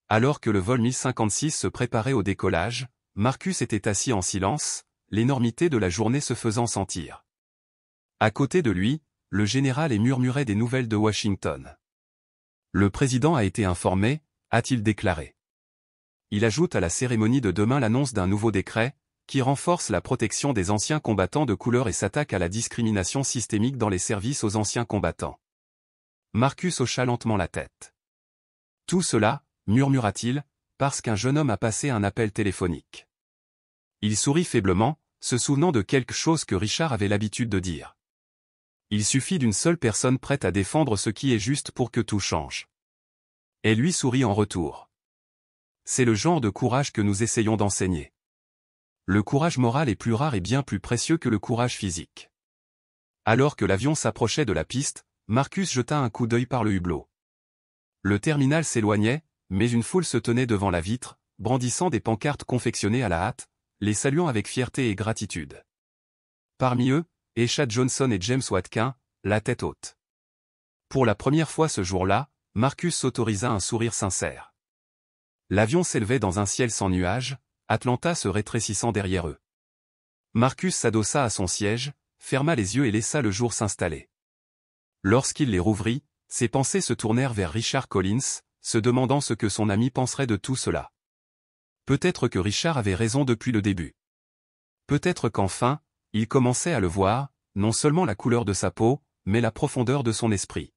Alors que le vol 1056 se préparait au décollage, Marcus était assis en silence, l'énormité de la journée se faisant sentir. À côté de lui, le général murmurait des nouvelles de Washington. Le président a été informé, a-t-il déclaré. Il ajoute à la cérémonie de demain l'annonce d'un nouveau décret, qui renforce la protection des anciens combattants de couleur et s'attaque à la discrimination systémique dans les services aux anciens combattants. Marcus hocha lentement la tête. Tout cela, murmura-t-il, parce qu'un jeune homme a passé un appel téléphonique. Il sourit faiblement, se souvenant de quelque chose que Richard avait l'habitude de dire. Il suffit d'une seule personne prête à défendre ce qui est juste pour que tout change. Et lui sourit en retour. C'est le genre de courage que nous essayons d'enseigner. Le courage moral est plus rare et bien plus précieux que le courage physique. Alors que l'avion s'approchait de la piste, Marcus jeta un coup d'œil par le hublot. Le terminal s'éloignait, mais une foule se tenait devant la vitre, brandissant des pancartes confectionnées à la hâte, les saluant avec fierté et gratitude. Parmi eux, Tesha Johnson et James Watkin, la tête haute. Pour la première fois ce jour-là, Marcus s'autorisa un sourire sincère. L'avion s'élevait dans un ciel sans nuages, Atlanta se rétrécissant derrière eux. Marcus s'adossa à son siège, ferma les yeux et laissa le jour s'installer. Lorsqu'il les rouvrit, ses pensées se tournèrent vers Richard Collins, se demandant ce que son ami penserait de tout cela. Peut-être que Richard avait raison depuis le début. Peut-être qu'enfin, il commençait à le voir, non seulement la couleur de sa peau, mais la profondeur de son esprit.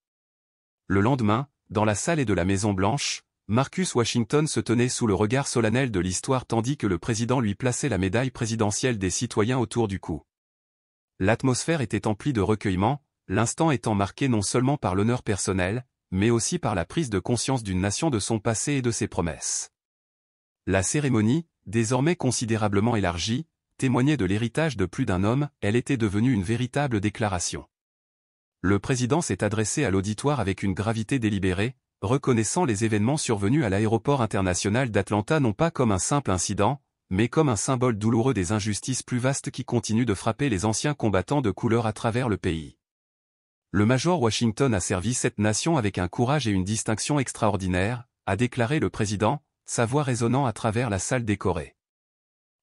Le lendemain, dans la salle de la Maison-Blanche, Marcus Washington se tenait sous le regard solennel de l'histoire tandis que le président lui plaçait la médaille présidentielle des citoyens autour du cou. L'atmosphère était emplie de recueillement, l'instant étant marqué non seulement par l'honneur personnel, mais aussi par la prise de conscience d'une nation de son passé et de ses promesses. La cérémonie, désormais considérablement élargie, témoignait de l'héritage de plus d'un homme, elle était devenue une véritable déclaration. Le président s'est adressé à l'auditoire avec une gravité délibérée, reconnaissant les événements survenus à l'aéroport international d'Atlanta non pas comme un simple incident, mais comme un symbole douloureux des injustices plus vastes qui continuent de frapper les anciens combattants de couleur à travers le pays. Le Major Washington a servi cette nation avec un courage et une distinction extraordinaires, a déclaré le président, sa voix résonnant à travers la salle décorée.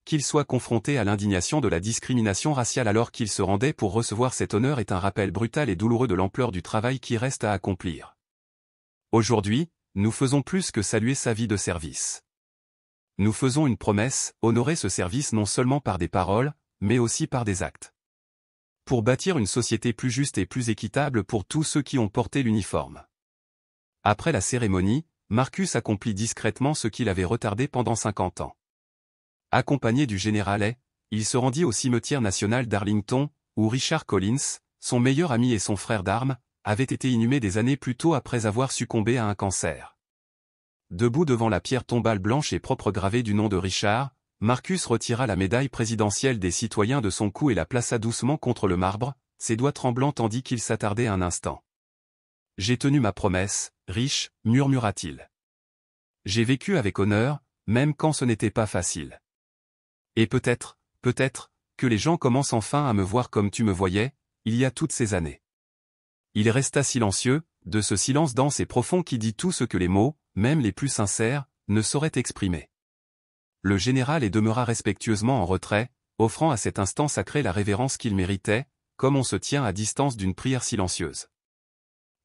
Qu'il soit confronté à l'indignation de la discrimination raciale alors qu'il se rendait pour recevoir cet honneur est un rappel brutal et douloureux de l'ampleur du travail qui reste à accomplir. Aujourd'hui, nous faisons plus que saluer sa vie de service. Nous faisons une promesse, honorer ce service non seulement par des paroles, mais aussi par des actes. Pour bâtir une société plus juste et plus équitable pour tous ceux qui ont porté l'uniforme. Après la cérémonie, Marcus accomplit discrètement ce qu'il avait retardé pendant 50 ans. Accompagné du général Hay, il se rendit au cimetière national d'Arlington, où Richard Collins, son meilleur ami et son frère d'armes, avaient été inhumés des années plus tôt après avoir succombé à un cancer. Debout devant la pierre tombale blanche et propre gravée du nom de Richard, Marcus retira la médaille présidentielle des citoyens de son cou et la plaça doucement contre le marbre, ses doigts tremblants tandis qu'il s'attardait un instant. « J'ai tenu ma promesse, Rich, murmura-t-il. J'ai vécu avec honneur, même quand ce n'était pas facile. Et peut-être, que les gens commencent enfin à me voir comme tu me voyais, il y a toutes ces années. » Il resta silencieux, de ce silence dense et profond qui dit tout ce que les mots, même les plus sincères, ne sauraient exprimer. Le général y demeura respectueusement en retrait, offrant à cet instant sacré la révérence qu'il méritait, comme on se tient à distance d'une prière silencieuse.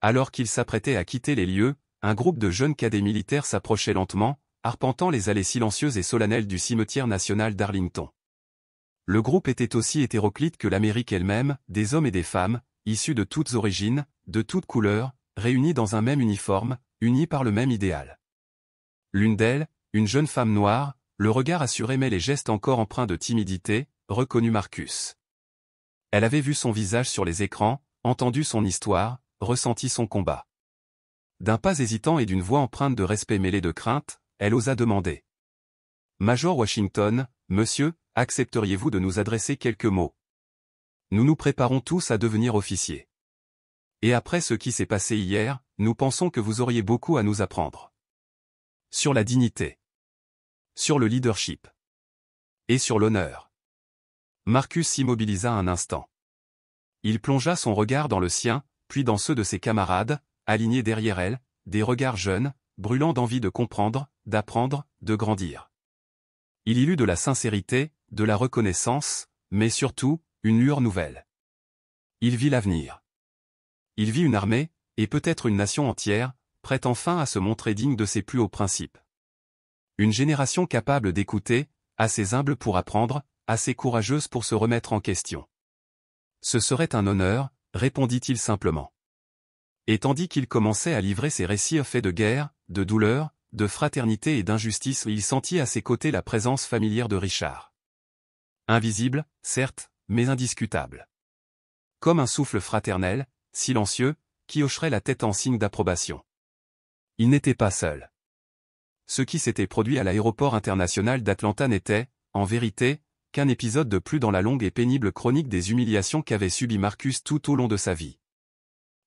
Alors qu'il s'apprêtait à quitter les lieux, un groupe de jeunes cadets militaires s'approchait lentement, arpentant les allées silencieuses et solennelles du cimetière national d'Arlington. Le groupe était aussi hétéroclite que l'Amérique elle-même, des hommes et des femmes, issus de toutes origines, de toutes couleurs, réunis dans un même uniforme, unis par le même idéal. L'une d'elles, une jeune femme noire, le regard assuré mais les gestes encore empreints de timidité, reconnut Marcus. Elle avait vu son visage sur les écrans, entendu son histoire, ressenti son combat. D'un pas hésitant et d'une voix empreinte de respect mêlé de crainte, elle osa demander. « Major Washington, monsieur, accepteriez-vous de nous adresser quelques mots? Nous nous préparons tous à devenir officiers. Et après ce qui s'est passé hier, nous pensons que vous auriez beaucoup à nous apprendre. Sur la dignité. Sur le leadership. Et sur l'honneur. » Marcus s'immobilisa un instant. Il plongea son regard dans le sien, puis dans ceux de ses camarades, alignés derrière elle, des regards jeunes, brûlants d'envie de comprendre, d'apprendre, de grandir. Il y lut de la sincérité, de la reconnaissance, mais surtout, une lueur nouvelle. Il vit l'avenir. Il vit une armée, et peut-être une nation entière, prête enfin à se montrer digne de ses plus hauts principes. Une génération capable d'écouter, assez humble pour apprendre, assez courageuse pour se remettre en question. Ce serait un honneur, répondit-il simplement. Et tandis qu'il commençait à livrer ses récits faits de guerre, de douleur, de fraternité et d'injustice, il sentit à ses côtés la présence familière de Richard. Invisible, certes, mais indiscutable. Comme un souffle fraternel, silencieux, qui hocherait la tête en signe d'approbation. Il n'était pas seul. Ce qui s'était produit à l'aéroport international d'Atlanta n'était, en vérité, qu'un épisode de plus dans la longue et pénible chronique des humiliations qu'avait subi Marcus tout au long de sa vie.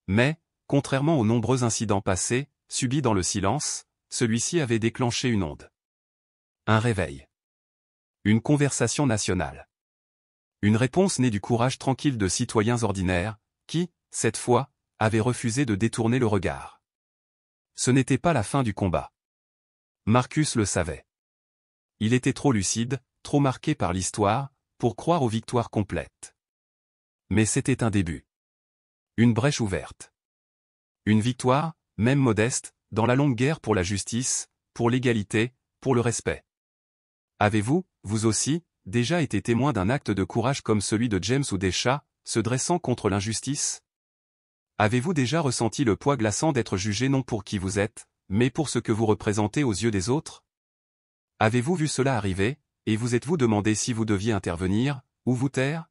Mais, contrairement aux nombreux incidents passés, subis dans le silence, celui-ci avait déclenché une onde. Un réveil. Une conversation nationale. Une réponse née du courage tranquille de citoyens ordinaires, qui, cette fois, avaient refusé de détourner le regard. Ce n'était pas la fin du combat. Marcus le savait. Il était trop lucide, trop marqué par l'histoire, pour croire aux victoires complètes. Mais c'était un début. Une brèche ouverte. Une victoire, même modeste, dans la longue guerre pour la justice, pour l'égalité, pour le respect. Avez-vous, vous aussi, déjà été témoin d'un acte de courage comme celui de James ou des chats, se dressant contre l'injustice? Avez-vous déjà ressenti le poids glaçant d'être jugé non pour qui vous êtes, mais pour ce que vous représentez aux yeux des autres? Avez-vous vu cela arriver, et vous êtes-vous demandé si vous deviez intervenir, ou vous taire?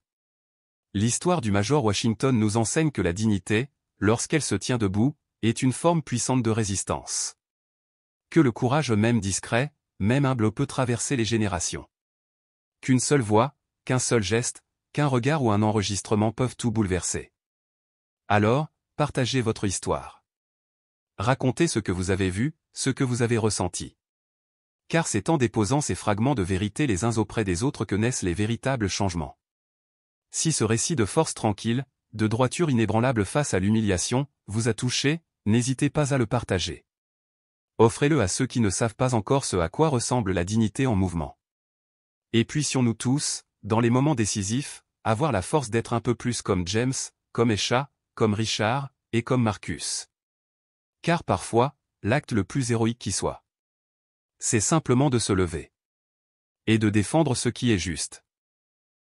L'histoire du Major Washington nous enseigne que la dignité, lorsqu'elle se tient debout, est une forme puissante de résistance. Que le courage même discret, même humble peut traverser les générations. Qu'une seule voix, qu'un seul geste, qu'un regard ou un enregistrement peuvent tout bouleverser. Alors, partagez votre histoire. Racontez ce que vous avez vu, ce que vous avez ressenti. Car c'est en déposant ces fragments de vérité les uns auprès des autres que naissent les véritables changements. Si ce récit de force tranquille, de droiture inébranlable face à l'humiliation, vous a touché, n'hésitez pas à le partager. Offrez-le à ceux qui ne savent pas encore ce à quoi ressemble la dignité en mouvement. Et puissions-nous tous, dans les moments décisifs, avoir la force d'être un peu plus comme James, comme Escha, comme Richard, et comme Marcus. Car parfois, l'acte le plus héroïque qui soit, c'est simplement de se lever. Et de défendre ce qui est juste.